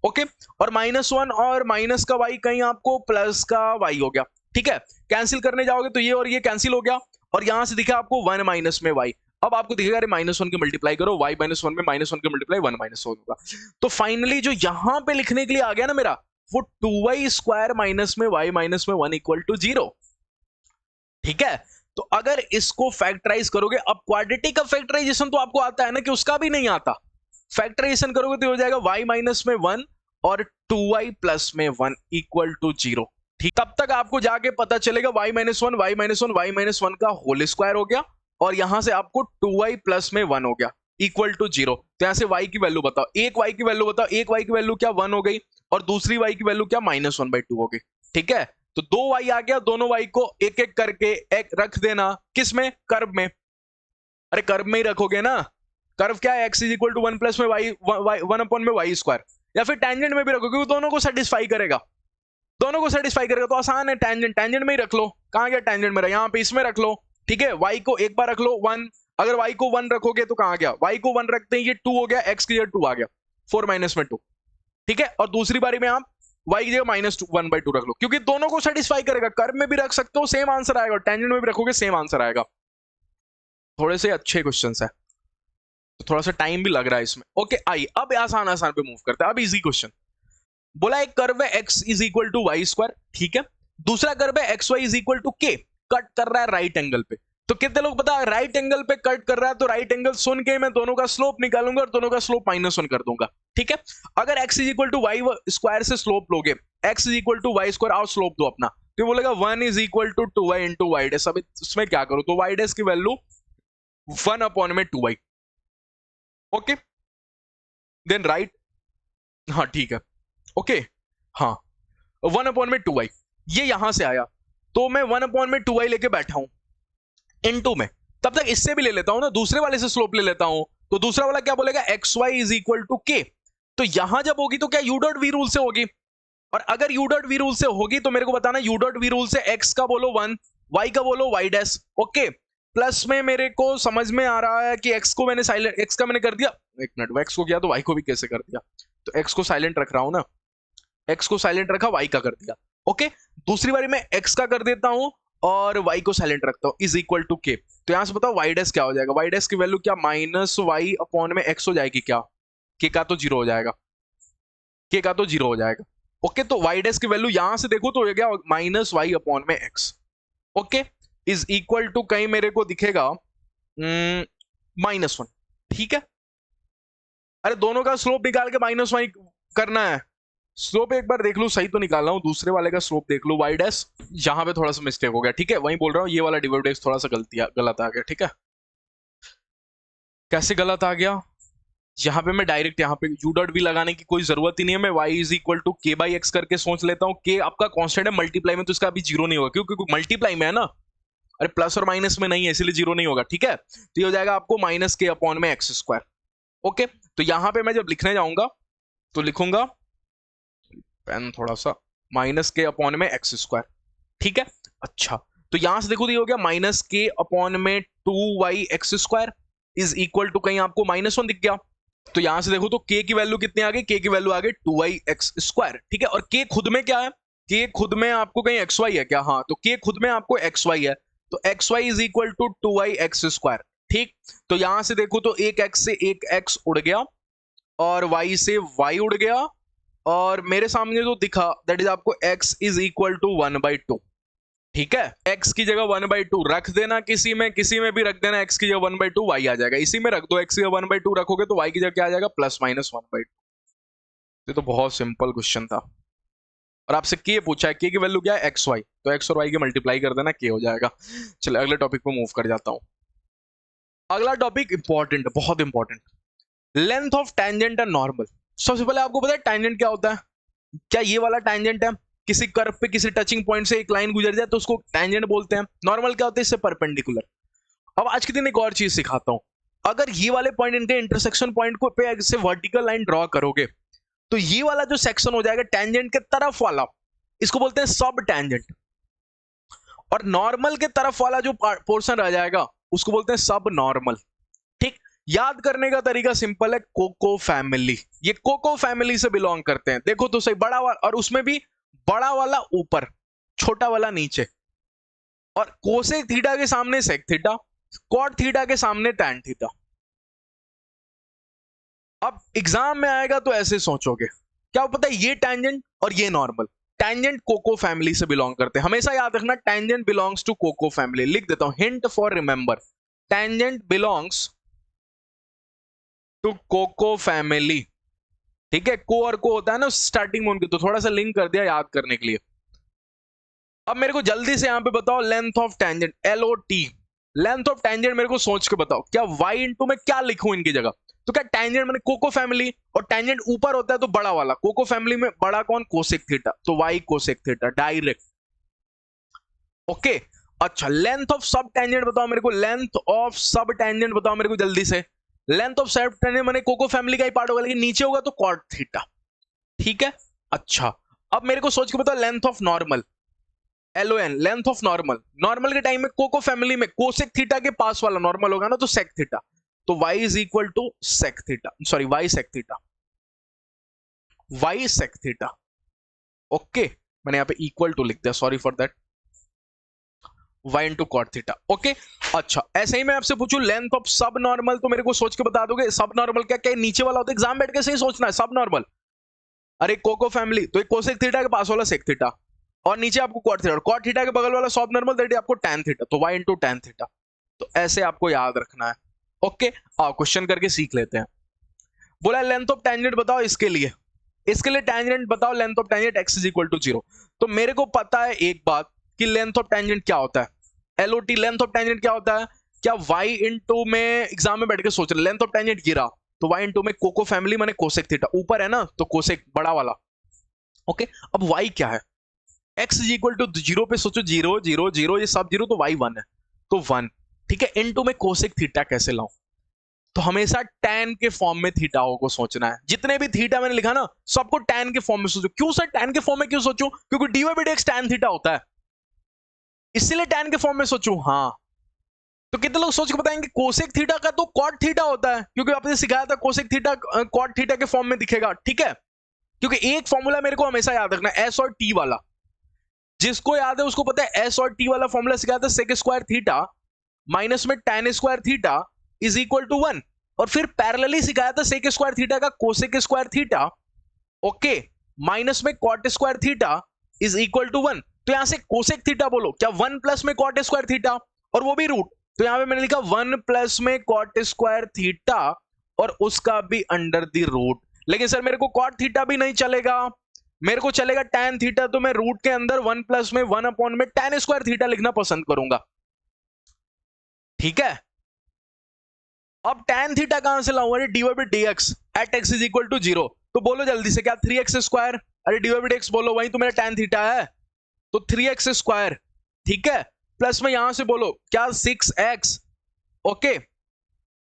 ओके, और -1 और माइनस का y कहीं आपको प्लस का y हो गया, ठीक है। कैंसिल करने जाओगे तो ये और ये कैंसिल हो गया, और यहां से दिखा आपको 1 माइनस में y। अब आपको दिखेगा अरे -1 के मल्टीप्लाई करो, y -1 में -1 के मल्टीप्लाई 1 -1 होगा। तो फाइनली जो यहां पे लिखने के लिए आ गया ना मेरा, वो 2y स्क्वायर माइनस में y माइनस में 1 इक्वल टू 0, ठीक है। तो अगर इसको फैक्टराइज करोगे, अब क्वाड्रेटिक का फैक्टराइजेशन तो आपको आता है ना, कि उसका भी नहीं आता। फैक्टराइजेशन करोगे तो हो जाएगा y माइनस में 1 और 2y प्लस में 1 इक्वल टू 0, ठीक। तब तक आपको जाके पता चलेगा y minus 1 y minus 1 y minus 1 का होल स्क्वायर हो गया, और यहां से आपको 2y प्लस में 1 हो गया इक्वल टू 0। तो यहां से y की वैल्यू बताओ, एक y की वैल्यू बताओ, एक y की वैल्यू क्या 1 हो गई, और दूसरी y की वैल्यू क्या -1/2 हो गई, ठीक है। तो 2 y आ गया, दोनों y को एक एक करके एक रख देना, किस में, कर्व में। अरे कर्व में ही रखोगे ना, कर्व क्या है, x is equal to 1 plus में y 1 अपॉन में y स्क्वायर, या फिर टेंजेंट में भी रखोगे, वो दोनों को सेटिस्फाई करेगा, दोनों को सेटिस्फाई करेगा। तो आसान है, टेंजेंट टेंजेंट में ही रख लो। कहां गया टेंजेंट मेरा, यहां पे इसमें रख लो, ठीक है। y को एक बार रख लो 1, अगर y को 1 रखोगे तो कहां गया, y को 1 रखते हैं ये 2 हो गया, x की जगह 2 आ गया, 4 माइनस में 2, ठीक है। और दूसरी बारी में आप y की जगह -1/2 रख लो, क्योंकि दोनों को सेटिस्फाई करेगा। कर्व में भी रख सकते हो, सेम आंसर आएगा, टेंजेंट में भी रखोगे सेम आंसर आएगा। थोड़े से अच्छे क्वेश्चंस है, तो थोड़ा सा टाइम भी लग रहा है इसमें। ओके, आई अब आसान आसान पे मूव करते हैं। अब इजी क्वेश्चन बोला, एक कर्व है x is equal to y square, ठीक है। दूसरा कर्व है x y is equal to k, cut कर रहा है राइट एंगल पे। तो कितने लोग पता है राइट एंगल पे कट कर रहा है, तो राइट एंगल सुन के मैं दोनों का स्लोप निकालूंगा और दोनों का स्लोप -1 कर दूंगा, ठीक है। अगर x is equal to y square से स्लोप लोगे, x is equal to y square, आओ स्लोप दो अपना, तो बोलेगा 1 is equal to 2y into y dash. अब इसमें क्या करो, तो वाई डैश की वैल्यू 1 अपॉन में 2y, ओके, देन राइट, हाँ ठीक है, ओके, हाँ 1 अपॉन में 2y, ये यहां से आया, तो मैं 1 अपॉन में 2y लेके बैठा हूं इनटू में। तब तक इससे भी ले लेता हूं ना, दूसरे वाले से स्लोप ले लेता हूं, तो दूसरा वाला क्या बोलेगा, x y is equal to k. तो यहां जब होगी तो क्या यू डॉट वी रूल से होगी, और अगर यू डॉट वी रूल से होगी तो मेरे को बताना यू डॉट वी रूल से एक्स का बोलो 1, वाई का बोलो वाई डैश, ओके। प्लस में मेरे को समझ में आ रहा है कि एक्स को मैंने साइलेंट, एक्स का मैंने कर दिया, एक मिनट, एक्स को किया तो वाई को भी कैसे कर दिया, तो एक्स को साइलेंट रख रहा हूं ना, एक्स को साइलेंट रखा, वाई का कर दिया, ओके। दूसरी बारी में एक्स का कर देता हूं और वाई को साइलेंट रखता हूं, इज इक्वल टू के। तो यहां से बताओ वाई डैश क्या हो जाएगा, वाई डैश की वैल्यू क्या -y अपॉन में x हो जाएगी, क्या के का तो 0 हो जाएगा, के का तो 0 हो जाएगा, ओके। तो वाई डैश की वैल्यू यहां से देखो तो हो गया -y अपॉन में x, okay, is equal to कहीं मेरे को दिखेगा -1, ठीक है। अरे दोनों का स्लोप निकाल के -y करना है, स्लोप एक बार देख लो, सही तो निकाल रहा हूं, दूसरे वाले का स्लोप देख लो वाई डैश, यहां पे थोड़ा सा मिस्टेक हो गया, ठीक है, वही बोल रहा हूं, ये वाला डिवाइडेड थोड़ा सा गलत आ गया, ठीक है। कैसे गलत आ गया, यहां पे मैं डायरेक्ट यहां पे यू डॉट वी लगाने की कोई जरूरत ही नहीं है, मैं y इज इक्वल टू के बाई एक्स करके सोच लेता हूं। के आपका कांस्टेंट है, मल्टीप्लाई में तो इसका अभी 0 नहीं होगा, क्योंकि मल्टीप्लाई में है ना, अरे प्लस और माइनस में नहीं है, इसलिए 0 नहीं होगा, ठीक है। तो ये हो जाएगा आपको -k अपॉन में एक्स स्क्वायर, ओके। तो यहां पे मैं जब लिखने जाऊंगा तो लिखूंगा, पेन थोड़ा सा, -k अपॉन में एक्स स्क्वायर, ठीक है। अच्छा, तो यहां से देखो तो ये हो गया -k अपॉन में 2y x square is equal to, कहीं आपको -1 दिख गया, तो यहां से देखो तो k की वैल्यू कितनी आ गई, k की वैल्यू आ गई 2y एक्स स्क्वायर, ठीक है। और k खुद में क्या है, k खुद में आपको कहीं xy है क्या, हाँ, तो k खुद में आपको xy है, तो xy is equal to 2y x square, ठीक। तो यहां से देखो तो एक x से एक x उड़ गया, और y से y उड़ गया, और मेरे सामने जो दिखा दैट इज आपको x इज इक्वल टू 1/2, ठीक है। x की जगह 1/2 रख देना, किसी में भी रख देना, x की जगह 1/2 y आ जाएगा, इसी में रख दो, x की जगह 1/2 रखोगे तो y की जगह क्या आ जाएगा, +-1/2। ये तो बहुत सिंपल क्वेश्चन था, और आपसे k पूछा है, k की वैल्यू क्या है, एक्स वाई, तो x और y की मल्टीप्लाई कर देना, k हो जाएगा। चलिए अगले टॉपिक पे मूव कर जाता हूं। अगला टॉपिक इंपॉर्टेंट, बहुत important, length of tangent and normal. सबसे पहले आपको पता है टेंजेंट क्या होता है, क्या ये वाला टेंजेंट है, किसी कर्व पे किसी टचिंग पॉइंट से एक लाइन गुजर जाए तो उसको टेंजेंट बोलते हैं। नॉर्मल क्या होता है, इससे परपेंडिकुलर। अब आज के दिन एक और चीज सिखाता हूं, अगर ये वाले पॉइंट इनके इंटरसेक्शन पॉइंट को पे से वर्टिकल लाइन ड्रॉ करोगे तो ये वाला जो सेक्शन हो जाएगा टेंजेंट के तरफ वाला, इसको बोलते हैं सब टेंजेंट, और नॉर्मल के तरफ वाला जो पोर्शन रह जाएगा उसको बोलते हैं सब नॉर्मल, ठीक। याद करने का तरीका सिंपल है, कोको फैमिली। ये कोको फैमिली से बिलोंग करते हैं। देखो तो सही, बड़ा वाला, और उसमें भी बड़ा वाला ऊपर, छोटा वाला नीचे, और कोसेक थीटा के सामने सेक थीटा, कॉट थीटा के सामने टैन थीटा। अब एग्जाम में आएगा तो ऐसे सोचोगे, क्या पता है ये टैंजेंट और ये नॉर्मल, टैंजेंट कोको फैमिली से बिलोंग करते हैं। हमेशा याद रखना, tangent belongs to coco family. लिख देता हूं, hint for remember, tangent belongs to coco family. ठीक है, को और को होता है ना स्टार्टिंग में उनके, तो थोड़ा सा लिंक कर दिया याद करने के लिए। अब मेरे को जल्दी से यहां पे बताओ length of tangent, LOT, length of tangent मेरे को सोच के बताओ। क्या y इंटू में क्या लिखूं इनकी जगह? तो क्या टैंजेंट मैंने कोको फैमिली, और टैंजेंट ऊपर होता है तो बड़ा वाला, कोको फैमिली में बड़ा कौन? कोसेक थीटा, तो y cosec theta direct. Okay, अच्छा लेंथ ऑफ सब टैंजेंट बताओ मेरे को, लेंथ ऑफ सब टैंजेंट बताओ मेरे को जल्दी से। लेंथ ऑफ सब टैंजेंट मैंने कोको फैमिली का ही पार्ट होगा, लेकिन नीचे होगा तो कॉट थीटा। ठीक है, अच्छा अब मेरे को सोच के बताओ length of normal, LON, length of normal. Normal के टाइम में कोको फैमिली में कोसेक थीटा के पास वाला नॉर्मल होगा ना, तो सेक थीटा, तो y is equal to sec theta, sorry y sec theta, y sec theta. Okay, मैंने यहां पे इक्वल टू लिख दिया, sorry for that, y into cot theta. Okay, अच्छा ऐसे ही मैं आपसे पूछूं लेंथ ऑफ सब नॉर्मल, तो मेरे को सोच के बता दोगे सब नॉर्मल क्या क्या नीचे वाला होता है? एग्जाम बैठ के सही सोचना है, सब नॉर्मल, अरे कोको फैमिली तो एक कोसेक थीटा के पास वाला सेक थीटा, और नीचे आपको कॉट थीटा, और कॉट थीटा के बगल वाला सब नॉर्मल दैट आपको टैन थीटा, तो y इंटू टैन थीटा। तो ऐसे आपको याद रखना है। ओके, आओ क्वेश्चन करके सीख लेते हैं। बोला लेंथ ऑफ टैंजेंट बताओ, इसके लिए टैंजेंट बताओ, length of tangent x is equal to 0। तो मेरे को पता है एक बात कि लेंथ ऑफ टैंजेंट क्या होता है, LOT, लेंथ ऑफ टैंजेंट क्या होता है? क्या y इंटू में, एग्जाम में बैठ के सोच रहे, लेंथ ऑफ टैंजेंट गिरा तो y इंटू में कोको फैमिली माने कोसेक थीटा, ऊपर है ना तो कोसेक बड़ा वाला। ओके, अब y क्या है? x इज इक्वल टू 0 पे सोचो, 0 0 0 ये सब 0, तो y 1 है, तो 1। ठीक है, इनटू में कोसेक थीटा कैसे लाऊं? तो हमेशा tan के फॉर्म में थीटाओं को सोचना है। जितने भी थीटा मैंने लिखा ना, सबको tan के फॉर्म में सोचो। क्यों सर tan के फॉर्म में क्यों सोचूं? क्योंकि dy by dx tan theta होता है, इसलिए tan के फॉर्म में सोचूं। हाँ, तो कितने लोग सोच के बताएंगे कोसेक थीटा का तो कॉट थीटा होता है, क्योंकि आपने सिखाया था कोसेक थीटा कॉट थीटा के फॉर्म में दिखेगा। ठीक है, क्योंकि एक फॉर्मूला मेरे को हमेशा याद रखना है, S और T वाला। जिसको याद है उसको पता है S और T वाला फॉर्मूला सिखाया था, सेक स्क्वायर थीटा माइनस में tan square theta is equal to 1, और फिर पैरेलली सिखाया था सेक स्क्वायर थीटा का cosec square theta, okay, minus में cot square theta is equal to 1। तो यहां से कोसेक थीटा बोलो, क्या 1 प्लस में कॉट स्क्वायर थीटा, और वो भी रूट, तो यहां पे मैंने लिखा 1 प्लस में कॉट स्क्वायर थीटा और उसका भी अंडर द रूट। लेकिन सर मेरे को कॉट थीटा भी नहीं चलेगा, मेरे को चलेगा tan थीटा, तो मैं रूट के अंदर 1 प्लस में 1 अपॉन में tan स्क्वायर थीटा लिखना पसंद करूंगा। ठीक है, अब tan थीटा कहां से लाऊंगा? अरे dy by dx at x is equal to 0, तो बोलो जल्दी से, क्या 3x स्क्वायर? अरे dy by dx बोलो, वही तो मेरा tan थीटा है, तो 3x स्क्वायर। ठीक है, प्लस में यहां से बोलो क्या 6x, ओके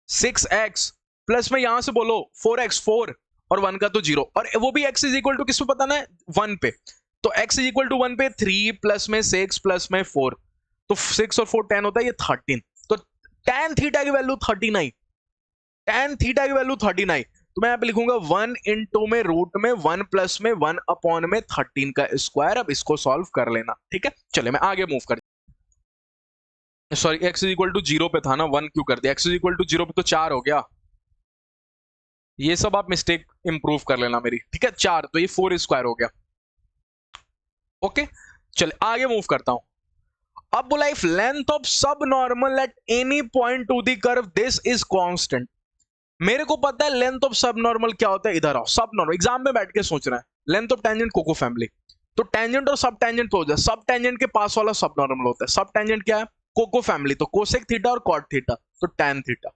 6x, प्लस में यहां से बोलो 4x, 4 और 1 का तो 0, और वो भी x इज इक्वल टू किस पे बताना है? 1 पे, तो x इज इक्वल टू 1 पे 3 प्लस में 6 प्लस में 4, तो 6 और 4 10 होता है, ये 13, तो tan थीटा की वैल्यू 39, tan थीटा की वैल्यू 39, तो मैं यहां पे लिखूंगा 1 इंटू में रूट में 1 प्लस में 1 अपॉन में 13 का स्क्वायर। अब इसको सॉल्व कर लेना। ठीक है, चलिए मैं आगे मूव कर, sorry x is equal to 0 पे था ना, 1 क्यों कर दिया? x इज इक्वल टू 0 पे तो 4 हो गया, ये सब आप मिस्टेक इंप्रूव कर लेना मेरी। ठीक है, 4 तो ये 4 स्क्वायर हो गया। ओके, चलिए आगे मूव करता हूं। अब बोला इफ लेंथ ऑफ सब normal at any point two the curve this is constant. मेरे को पता है लेंथ ऑफ सब नॉर्मल क्या होता है, इधर आओ, सब नॉर्मल एग्जाम में बैठ के सोच रहा है, length of tangent coco family, तो टेंजेंट और सब टेंजेंट हो जाए, सब टेंजेंट के पास वाला सब नॉर्मल होता है। सब टेंजेंट क्या है? कोको फैमिली, तो कोसेक थीटा और कॉट थीटा, तो tan थीटा,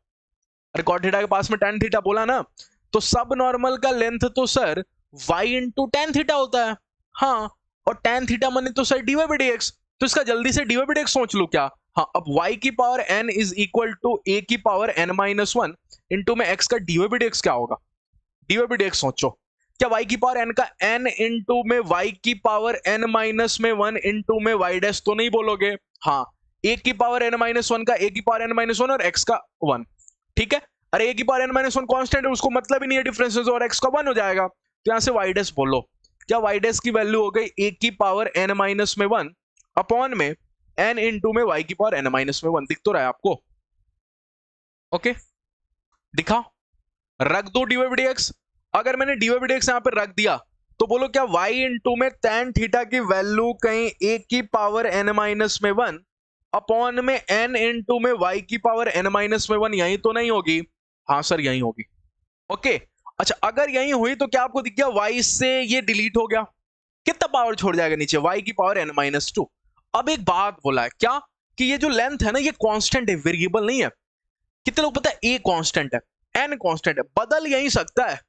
अरे कॉट थीटा के पास में tan थीटा बोला ना, तो सब नॉर्मल का लेंथ तो sir y into tan theta होता है। हाँ, और tan थीटा माने तो सर dy by dx, तो इसका जल्दी से dy by dx सोच लो क्या। हाँ, अब y की power n is equal to a की पावर n माइनस 1 इंटू में x का dy by dx क्या होगा? dy by dx सोचो, क्या y की पावर n का n इंटू में y की पावर n माइनस में 1 इंटू में y डैश तो नहीं बोलोगे? हाँ, a की पावर n माइनस 1 का a की पावर n माइनस 1 और x का 1। ठीक है, अरे ए की power n minus one constant है, उसको मतलब ही नहीं है डिफरेंसेस, और x का 1 हो जाएगा। तो यहां से y डैश बोलो, क्या y डैश की वैल्यू हो गई ए की पावर n माइनस में 1 अपॉन में n इंटू में y की पावर n माइनस में 1। दिख तो रहा है आपको? ओके दिखा, रख दो dy by dx। अगर मैंने dy by dx यहां पे रख दिया तो बोलो क्या y इंटू में tan थीटा की वैल्यू कहीं a की पावर n माइनस में 1 अपॉन में n इंटू में y की पावर n माइनस में 1 यही तो नहीं होगी? हाँ सर यही होगी। ओके अच्छा, अगर यही हुई तो क्या आपको दिख गया y से ये डिलीट हो गया, कितना पावर छोड़ जाएगा नीचे? y की पावर n माइनस 2। अब एक बात बोला है क्या कि ये जो लेंथ है ना ये कांस्टेंट है, वेरिएबल नहीं है। कितने लोग पता है a कांस्टेंट है, n कांस्टेंट है, बदल यही सकता है,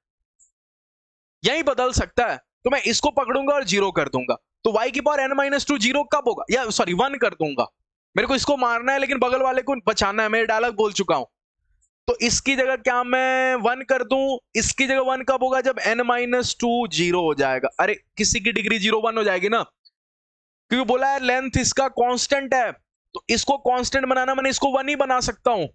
यही बदल सकता है। तो मैं इसको पकड़ूंगा और जीरो कर दूंगा, तो y की पावर n माइनस 2 जीरो कब होगा, या सॉरी 1 कर दूंगा। मेरे को इसको मारना है लेकिन बगल वाले को बचाना है, मैं डायलॉग बोल चुका हूं। तो इसकी जगह क्या मैं 1 कर दूं, इसकी जगह 1 कब होगा? जब n माइनस 2 जीरो हो जाएगा। अरे किसी की डिग्री 0 1 हो जाएगी ना, क्योंकि बोला है लेंथ इसका कांस्टेंट है, तो इसको कांस्टेंट बनाना मैंने इसको 1 ही बना सकता हूं,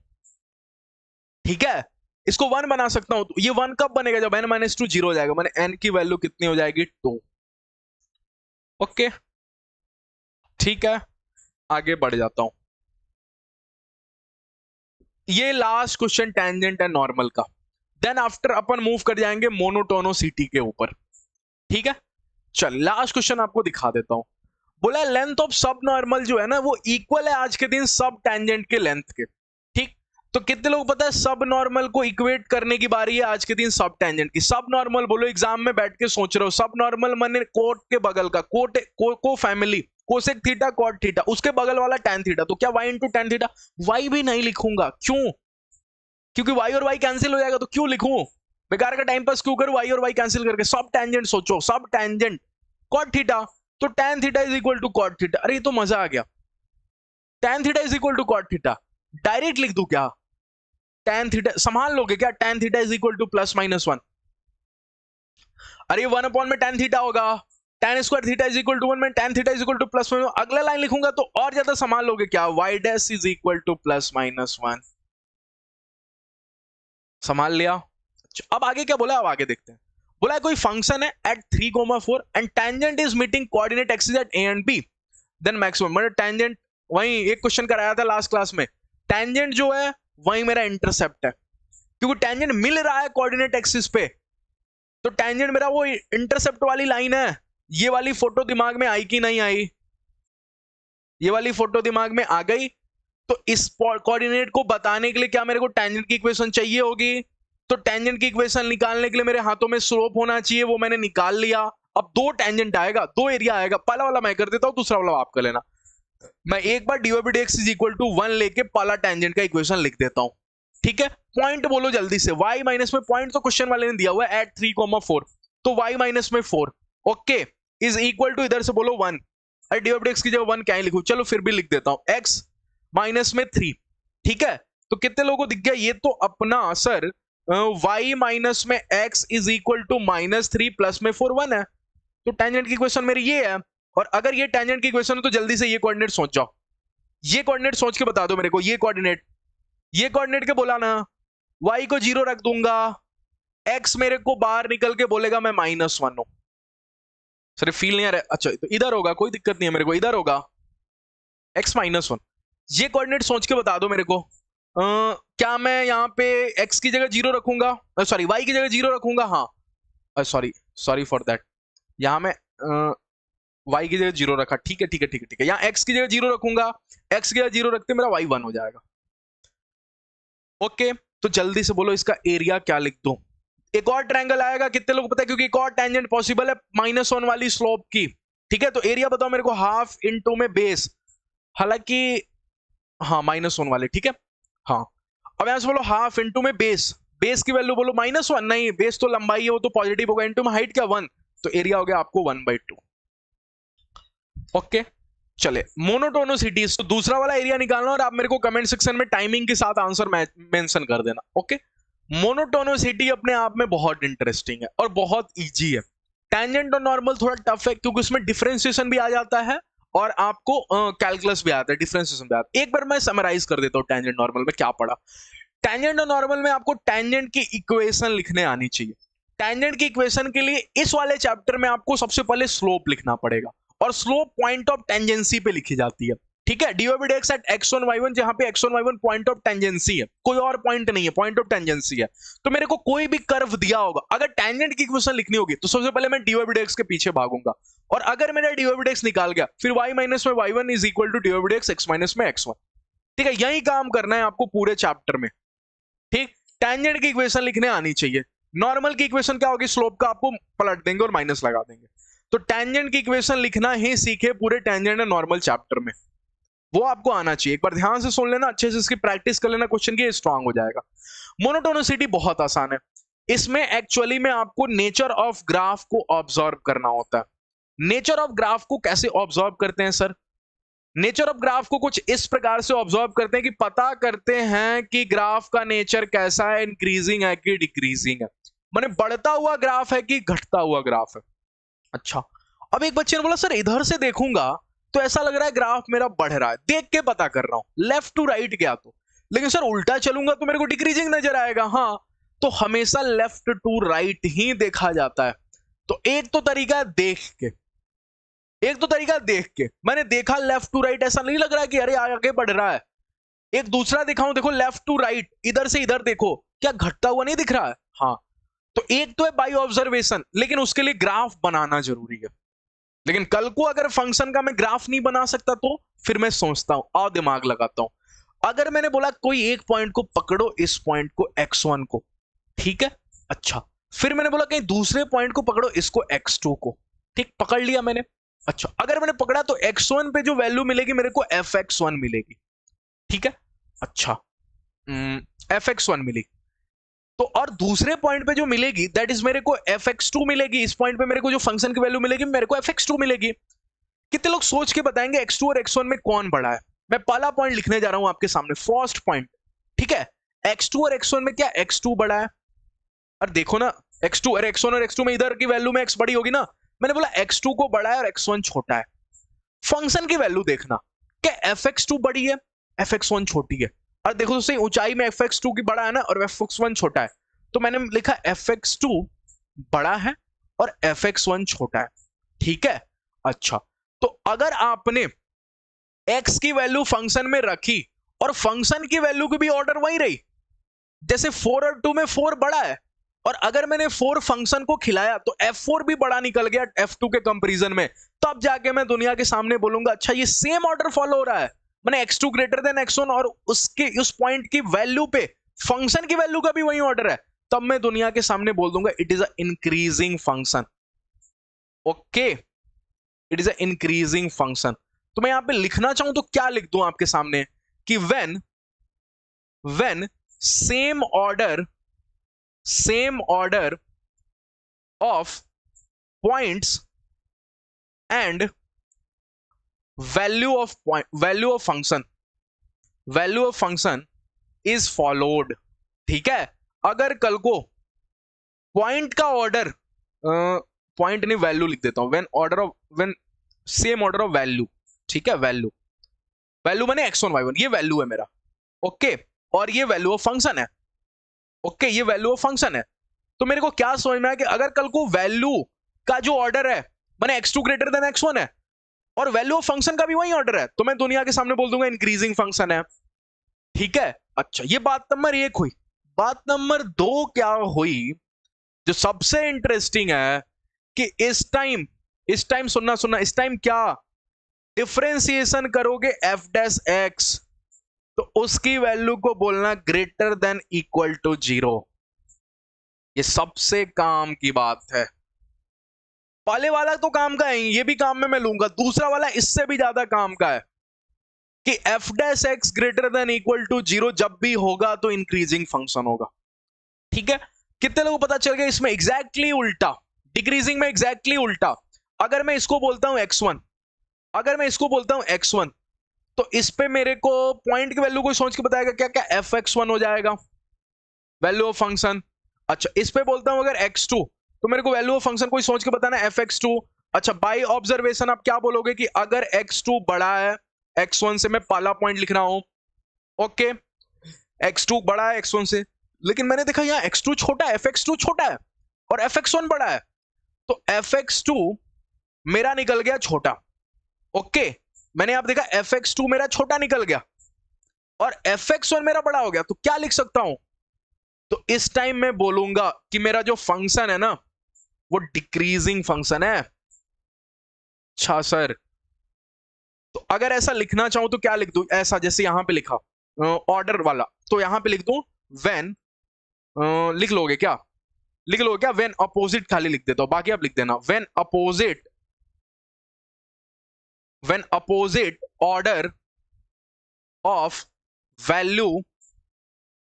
ठीक है, इसको 1 बना सकता हूं। तो ये 1 कब बनेगा? जब n माइनस 2 जीरो हो जाएगा, मैंने n की वैल्यू कितनी हो जाएगी? 2। ओके ठीक है, आगे बढ़ जाता हूं। ये लास्ट क्वेश्चन टेंजेंट है नॉर्मल का, देन आफ्टर अपन मूव कर जाएंगे मोनोटोनोसिटी के ऊपर, ठीक है। चल लास्ट क्वेश्चन आपको दिखा देता हूं। बोला लेंथ ऑफ सब नॉर्मल जो है ना वो इक्वल है आज के दिन सब टेंजेंट के लेंथ के, ठीक। तो कितने लोग पता है सब नॉर्मल को इक्वेट करने की बारी है आज के दिन सब टेंजेंट की। सब नॉर्मल बोलो, एग्जाम में बैठ के सोच रहे हो, सब नॉर्मल माने कोट के बगल का, को family cosec theta cot theta, उसके बगल वाला tan थीटा। तो क्या y into tan theta? y भी नहीं लिखूंगा, क्यों? क्योंकि y और y कैंसिल हो जाएगा, तो क्यों लिखूं, बेकार का टाइम पास क्यों करूं y और y कैंसिल करके। सब टेंजेंट सोचो, सब टेंजेंट कॉट थीटा, तो tan theta is equal to cot theta. अरे ये तो मजा आ गया, tan theta is equal to cot theta, direct लिख दूं क्या? tan थीटा संभाल लोगे क्या? tan theta is equal to plus minus 1। अरे 1 अपॉन में tan थीटा होगा, tan square theta is equal to 1 में tan theta is equal to plus minus. अगला लाइन लिखूंगा तो और ज्यादा संभाल लोगे क्या? y dash is equal to plus minus 1। संभाल लिया। अब आगे क्या बोला, अब आगे देखते हैं। बोला है कोई फंक्शन है at 3,4 and tangent is meeting coordinate axis at a and b, then maximum. मतलब टेंजेंट, वही एक क्वेश्चन कराया था लास्ट क्लास में, टेंजेंट जो है वही मेरा इंटरसेप्ट है, क्योंकि टेंजेंट मिल रहा है कोऑर्डिनेट एक्सिस पे, तो टेंजेंट मेरा वो इंटरसेप्ट वाली लाइन है। ये वाली फोटो दिमाग में आई कि नहीं आई? ये वाली फोटो दिमाग में आ गई। तो इस कोऑर्डिनेट को बताने के लिए क्या मेरे को टेंजेंट की इक्वेशन चाहिए होगी, तो टेंजेंट की इक्वेशन निकालने के लिए मेरे हाथों में स्लोप होना चाहिए, वो मैंने निकाल लिया। अब दो टेंजेंट आएगा, दो एरिया आएगा, पहला वाला मैं कर देता हूं, दूसरा वाला आप कर लेना। मैं एक बार dy by dx is equal to 1 लेके पहला टेंजेंट का इक्वेशन लिख देता हूं, ठीक है। पॉइंट बोलो जल्दी से, y माइनस में पॉइंट तो क्वेश्चन वाले ने दिया हुआ है एट 3,4, तो y माइनस में 4 ओके इज इक्वल टू, इधर से बोलो 1। अरे dy by dx की जगह 1 क्या ही लिखूं, चलो फिर भी लिख देता हूं, x माइनस में 3, ठीक है। तो कितने लोगों को दिख गया? ये तो अपना सर y माइनस में x is equal to -3 plus में 4 1 है। तो टेंजेंट की इक्वेशन मेरी ये है, और अगर ये टेंजेंट की इक्वेशन है तो जल्दी से ये कोऑर्डिनेट सोच जाओ, ये कोऑर्डिनेट सोच के बता दो मेरे को। ये कोऑर्डिनेट के बोला ना, y को 0 रख दूंगा, x मेरे को बाहर निकल के बोलेगा मैं -1 हूं। सर फील नहीं आ रहा, अच्छा तो इधर होगा, कोई दिक्कत नहीं है मेरे को, इधर होगा x -1। ये कोऑर्डिनेट सोच के बता दो मेरे को। क्या मैं यहाँ पे x की जगह 0 रखूंगा, सॉरी y की जगह 0 रखूंगा, हाँ सॉरी फॉर दैट, यहां मैं y की जगह 0 रखा, ठीक है। यहाँ x की जगह 0 रखूंगा, x की जगह 0 रखते मेरा y 1 हो जाएगा। ओके तो जल्दी से बोलो इसका एरिया क्या लिख दूं। एक और ट्रायंगल आएगा, कितने लोग पता है, क्योंकि एक और टेंजेंट पॉसिबल है -1 वाली स्लोप की, ठीक है। तो एरिया बताओ मेरे को, हाफ इंटू में बेस, हालांकि हाँ -1 वाले, ठीक है। हाँ अब यहां से बोलो हाफ इंटू में बेस, बेस की वैल्यू बोलो -1, नहीं बेस तो लंबाई है वो तो पॉजिटिव होगा, इंटू में हाइट क्या 1, तो एरिया हो गया आपको 1/2। ओके चले मोनोटोनोसिटीज, तो दूसरा वाला एरिया निकालना और आप मेरे को कमेंट सेक्शन में टाइमिंग के साथ आंसर मेंशन कर देना। ओके मोनोटोनोसिटी अपने आप में बहुत इंटरेस्टिंग है और बहुत इजी है। टेंजेंट और नॉर्मल थोड़ा टफ है क्योंकि उसमें डिफरेंशिएशन भी आ जाता है और आपको कैलकुलस भी आता है, डिफरेंशिएशन भी आता है। एक बार मैं समराइज कर देता हूं टेंजेंट नॉर्मल में क्या पढ़ा। टेंजेंट और नॉर्मल में आपको टेंजेंट की इक्वेशन लिखने आनी चाहिए। टेंजेंट की इक्वेशन के लिए इस वाले चैप्टर में आपको सबसे पहले स्लोप लिखना पड़ेगा, और स्लोप पॉइंट ऑफ टेंजेंसी पे लिखी जाती है। ठीक है, dy/dx एट x1 y1, जहां पे x1 y1 point of tangency है, कोई और पॉइंट नहीं है, पॉइंट ऑफ टेंजेंसी है। तो मेरे को कोई भी कर्व दिया होगा, अगर टेंजेंट की इक्वेशन लिखनी होगी तो सबसे पहले मैं dy/dx के पीछे भागूंगा, और अगर मेरा dy/dx निकाल गया फिर y माइनस में y1 is equal to dy/dx x minus में x1। ठीक है, यही काम करना है आपको पूरे चैप्टर में। ठीक, टेंजेंट की इक्वेशन लिखने आनी चाहिए। नॉर्मल की इक्वेशन क्या होगी, स्लोप का आपको पलट देंगे और माइनस लगा देंगे। तो टेंजेंट की इक्वेशन लिखना ही सीखे पूरे टेंजेंट और नॉर्मल चैप्टर में, वो आपको आना चाहिए। एक बार ध्यान से सुन लेना, अच्छे से इसकी प्रैक्टिस कर लेना, क्वेश्चन की स्ट्रांग हो जाएगा। मोनोटोनिसिटी बहुत आसान है, इसमें एक्चुअली में आपको नेचर ऑफ ग्राफ को ऑब्जर्व करना होता है। नेचर ऑफ ग्राफ को कैसे ऑब्जर्व करते हैं सर? नेचर ऑफ ग्राफ को कुछ इस प्रकार से ऑब्जर्व करते हैं कि पता करते हैं कि ग्राफ का नेचर कैसा है, इंक्रीजिंग है कि डिक्रीजिंग है, माने बढ़ता हुआ ग्राफ है कि घटता हुआ ग्राफ है। अच्छा, अब एक बच्चे ने बोला सर इधर से देखूंगा तो ऐसा लग रहा है ग्राफ मेरा बढ़ रहा है, देख के पता कर रहा हूं, लेफ्ट टू राइट गया तो, लेकिन सर उल्टा चलूंगा तो मेरे को डिक्रीजिंग नजर आएगा। हाँ, तो हमेशा लेफ्ट टू राइट ही देखा जाता है। तो एक तो तरीका देख के, मैंने देखा लेफ्ट टू राइट, ऐसा नहीं लग रहा है कि अरे आगे बढ़ रहा है। एक दूसरा दिखाऊं, देखो लेफ्ट टू राइट, इधर से इधर देखो, क्या घटता हुआ नहीं दिख रहा है? हाँ, तो एक तो है बाय ऑब्जर्वेशन, लेकिन उसके लिए ग्राफ बनाना जरूरी है। लेकिन कल को अगर फंक्शन का मैं ग्राफ नहीं बना सकता तो फिर मैं सोचता हूं, और दिमाग लगाता हूं। अगर मैंने बोला कोई एक पॉइंट को पकड़ो, इस पॉइंट को x1 को, ठीक है, अच्छा, फिर मैंने बोला कहीं दूसरे पॉइंट को पकड़ो, इसको x2 को, ठीक, पकड़ लिया मैंने। अच्छा, अगर मैंने पकड़ा तो x1 पे जो वैल्यू मिलेगी मेरे को fx1 मिलेगी। ठीक है, अच्छा, fx1 मिली, तो और दूसरे पॉइंट पे जो मिलेगी दैट इज मेरे को fx2 मिलेगी। इस पॉइंट पे मेरे को जो फंक्शन की वैल्यू मिलेगी मेरे को fx2 मिलेगी। कितने लोग सोच के बताएंगे x2 और x1 में कौन बड़ा है? मैं पहला पॉइंट लिखने जा रहा हूं आपके सामने, फर्स्ट पॉइंट। ठीक है, x2 और x1 में क्या x2 बड़ा है? और देखो ना, x2 और x1 और x2 में इधर की वैल्यू में x बड़ी होगी ना। मैंने बोला x2 को बड़ा है और x1 छोटा है। फंक्शन की वैल्यू देखना, क्या fx2 बड़ी है, fx1 छोटी है। और देखो तो सही, ऊंचाई में fx2 की बड़ा है ना और fx1 छोटा है, तो मैंने लिखा fx2 बड़ा है और fx1 छोटा है। ठीक है, अच्छा, तो अगर आपने x की वैल्यू फंक्शन में रखी और फंक्शन की वैल्यू की भी ऑर्डर वही रही, जैसे 4 और 2 में 4 बड़ा है, और अगर मैंने 4 फंक्शन को खिलाया तो f4 भी बड़ा निकल गया f2 के कंपैरिजन में, तब जाके मैं दुनिया के सामने बोलूंगा अच्छा ये सेम ऑर्डर फॉलो हो रहा है, मैंने x2 ग्रेटर देन x1 और उसके उस पॉइंट की वैल्यू पे फंक्शन की वैल्यू का भी वही ऑर्डर है, तब मैं दुनिया के सामने बोल दूंगा it is a increasing function. Okay, it is a increasing function. तो मैं यहां पे लिखना चाहूं तो क्या लिख दूं आपके सामने कि when same order of points and value of function is followed। ठीक है, अगर कल को पॉइंट का ऑर्डर, पॉइंट नहीं वैल्यू लिख देता हूं, when same order of value, ठीक है, वैल्यू माने x1 y1, ये वैल्यू है मेरा, ओके, और ये वैल्यू ऑफ फंक्शन है, ओके, ये वैल्यू ऑफ फंक्शन है। तो मेरे को क्या समझना है कि अगर कल को वैल्यू का जो ऑर्डर है माने x2 ग्रेटर देन x1 है और वैल्यू ऑफ फंक्शन का भी वही ऑर्डर है, तो मैं दुनिया के सामने बोल दूंगा इंक्रीजिंग फंक्शन है। ठीक है, अच्छा, ये बात नंबर 1 हुई। बात नंबर 2 क्या हुई, जो सबसे इंटरेस्टिंग है कि इस टाइम सुनना, इस टाइम क्या डिफरेंशिएशन करोगे f डैश x, तो उसकी वैल्यू को बोलना ग्रेटर देन इक्वल टू 0। ये सबसे काम की बात है। पहले वाला तो काम का है, ये भी काम में मैं लूंगा, दूसरा वाला इससे भी ज्यादा काम का है कि f dash x greater than equal to 0 जब भी होगा तो इंक्रीजिंग फंक्शन होगा। ठीक है, कितने लोगों को पता चल गया? इसमें एग्जैक्टली उल्टा, डिक्रीजिंग में एग्जैक्टली उल्टा। अगर मैं इसको बोलता हूं x1, तो इस पे मेरे को पॉइंट की वैल्यू कोई सोच के बताएगा क्या? क्या fx1 हो जाएगा वैल्यू ऑफ फंक्शन। अच्छा, इस पे बोलता हूं अगर x2, तो मेरे को वैल्यू ऑफ फंक्शन कोई सोच के बताना fx2। अच्छा, बाय ऑब्जर्वेशन आप क्या बोलोगे कि अगर x2 बड़ा है x1 से, मैं पहला पॉइंट लिख रहा हूं, ओके, x2 बड़ा है x1 से, लेकिन मैंने देखा यहाँ x2 छोटा है, fx2 छोटा है और fx1 बड़ा है, तो fx2 मेरा निकल गया छोटा। ओके, मैंने आप देखा fx2 मेरा छोटा निकल गया और fx1 मेरा बड़ा हो गया, तो क्या लिख सकता हूं? तो इस टाइम मैं बोलूंगा कि मेरा जो फंक्शन है ना वो डिक्रीजिंग फंक्शन है। अच्छा सर, तो अगर ऐसा लिखना चाहूं तो क्या लिख दूं? ऐसा जैसे यहां पे लिखा ऑर्डर वाला, तो यहां पे लिख दूं व्हेन, लिख लोगे क्या? लिख लोगे क्या? व्हेन अपोजिट खाली लिख देता हूं, बाकी आप लिख देना when opposite order of value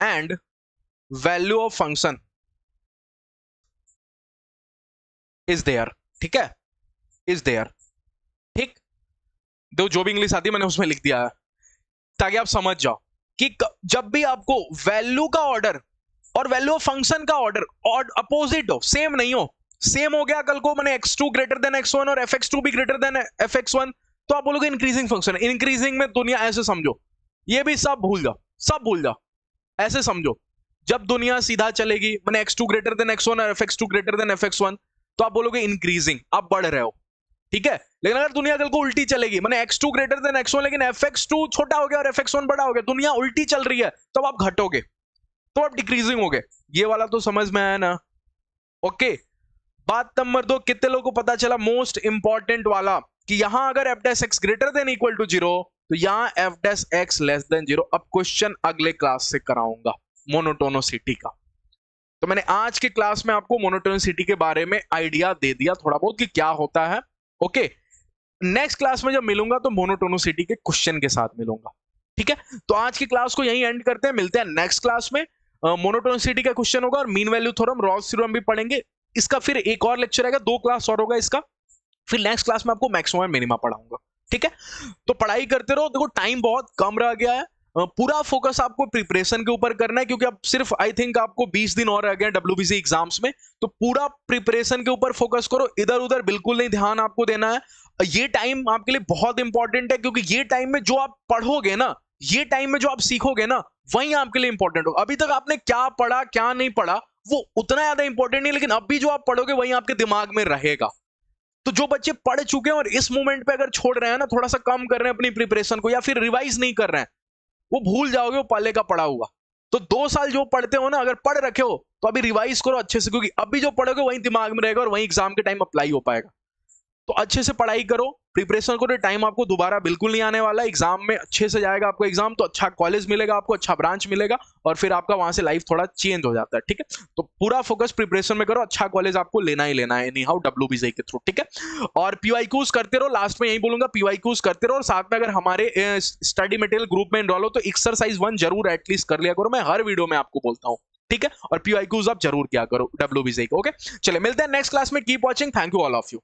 and value of function is there. ठीक है, इज देयर। ठीक, दो जो भी इंग्लिश आती है मैंने उसमें लिख दिया है ताकि आप समझ जाओ कि जब भी आपको वैल्यू का ऑर्डर और वैल्यू ऑफ फंक्शन का ऑर्डर और अपोजिट हो, सेम नहीं हो, सेम हो गया कल को मैंने x2 ग्रेटर देन x1 और fx2 भी ग्रेटर देन fx1, तो आप बोलोगे इंक्रीजिंग फंक्शन। इंक्रीजिंग में दुनिया ऐसे समझो, ये भी सब भूल जाओ, सब भूल जाओ, ऐसे समझो जब दुनिया सीधा चलेगी मैंने x2 ग्रेटर देन x1 और fx2 ग्रेटर देन fx1, तो आप बोलोगे इंक्रीजिंग, आप बढ़ रहे हो। ठीक है, लेकिन अगर दुनिया कल को उल्टी चलेगी, मैंने x2 ग्रेटर देन x1 लेकिन fx2 छोटा हो गया और fx1 बड़ा हो गया, दुनिया उल्टी चल रही है, तो आप घटोगे, तो आप डिक्रीजिंग हो गए। ये वाला तो समझ में आया ना? ओके, बात नंबर 2, कितने लोगों को पता चला मोस्ट इंपॉर्टेंट वाला कि यहां अगर f dash x greater than equal to 0 तो यहां f dash x less than 0। अब क्वेश्चन अगले क्लास से कराऊंगा मोनोटोनिसिटी का, तो मैंने आज के क्लास में आपको मोनोटोनिसिटी के बारे में आइडिया दे दिया थोड़ा बहुत कि क्या होता है। ओके, नेक्स्ट क्लास में जब मिलूंगा तो मोनोटोनिसिटी के क्वेश्चन के साथ मिलूंगा। ठीक है, तो आज की क्लास को यहीं एंड करते हैं, मिलते हैं नेक्स्ट क्लास में। मोनोटोनिसिटी का क्वेश्चन होगा और mean value theorem, Rolle's theorem भी पढ़ेंगे। इसका फिर एक और लेक्चर आएगा, 2 क्लास और होगा इसका, फिर नेक्स्ट क्लास में आपको मैक्सिमम मिनिमा पढ़ाऊंगा। ठीक है, तो पढ़ाई करते रहो। देखो टाइम बहुत कम रह गया है, पूरा फोकस आपको प्रिपरेशन के ऊपर करना है, क्योंकि अब सिर्फ आई थिंक आपको 20 दिन और रह गए डब्ल्यूबीसी एग्जाम्स में, तो पूरा प्रिपरेशन के ऊपर फोकस करो, इधर उधर बिल्कुल नहीं ध्यान आपको देना है। ये टाइम आपके लिए बहुत इंपॉर्टेंट है, क्योंकि ये टाइम में जो आप पढ़ोगे ना, ये टाइम में जो आप सीखोगे ना, वही आपके लिए इंपॉर्टेंट होगा। अभी तक आपने क्या पढ़ा क्या नहीं पढ़ा वो उतना ज्यादा इंपॉर्टेंट नहीं, लेकिन अब भी जो आप पढ़ोगे वही आपके दिमाग में रहेगा। तो जो बच्चे पढ़ चुके हैं और इस मोमेंट पे अगर छोड़ रहे हैं ना, थोड़ा सा कम कर रहे हैं अपनी प्रिपरेशन को या फिर रिवाइज नहीं कर रहे हैं, वो भूल जाओगे वो पहले का पढ़ा हुआ। तो 2 साल जो पढ़ते हो ना, अगर पढ़ रखे हो तो अभी रिवाइज करो अच्छे से, क्योंकि अभी जो पढ़ोगे वही दिमाग में रहेगा और वही एग्जाम के टाइम अप्लाई हो पाएगा। तो अच्छे से पढ़ाई करो, प्रिपरेशन करो, टाइम आपको दोबारा बिल्कुल नहीं आने वाला। एग्जाम में अच्छे से जाएगा आपको एग्जाम, तो अच्छा कॉलेज मिलेगा आपको, अच्छा ब्रांच मिलेगा और फिर आपका वहां से लाइफ थोड़ा चेंज हो जाता है। ठीक है, तो पूरा फोकस प्रिपरेशन में करो, अच्छा कॉलेज आपको लेना ही लेना है एनी हाउ डब्ल्यूबीसी के थ्रू। ठीक है, और पीवाईक्यूज करते रहो, लास्ट में यही बोलूंगा पीवाईक्यूज करते रहो, और साथ में अगर हमारे स्टडी मटेरियल ग्रुप में इनरोल हो तो एक्सरसाइज 1 जरूर एटलीस्ट कर लिया करो, मैं हर वीडियो में आपको बोलता हूँ। ठीक है, और पीवाईक्यूज आप जरूर किया करो डब्ल्यूबीसी के। ओके, चले मिलते हैं नेक्स्ट क्लास में, keep watching, thank you all of you.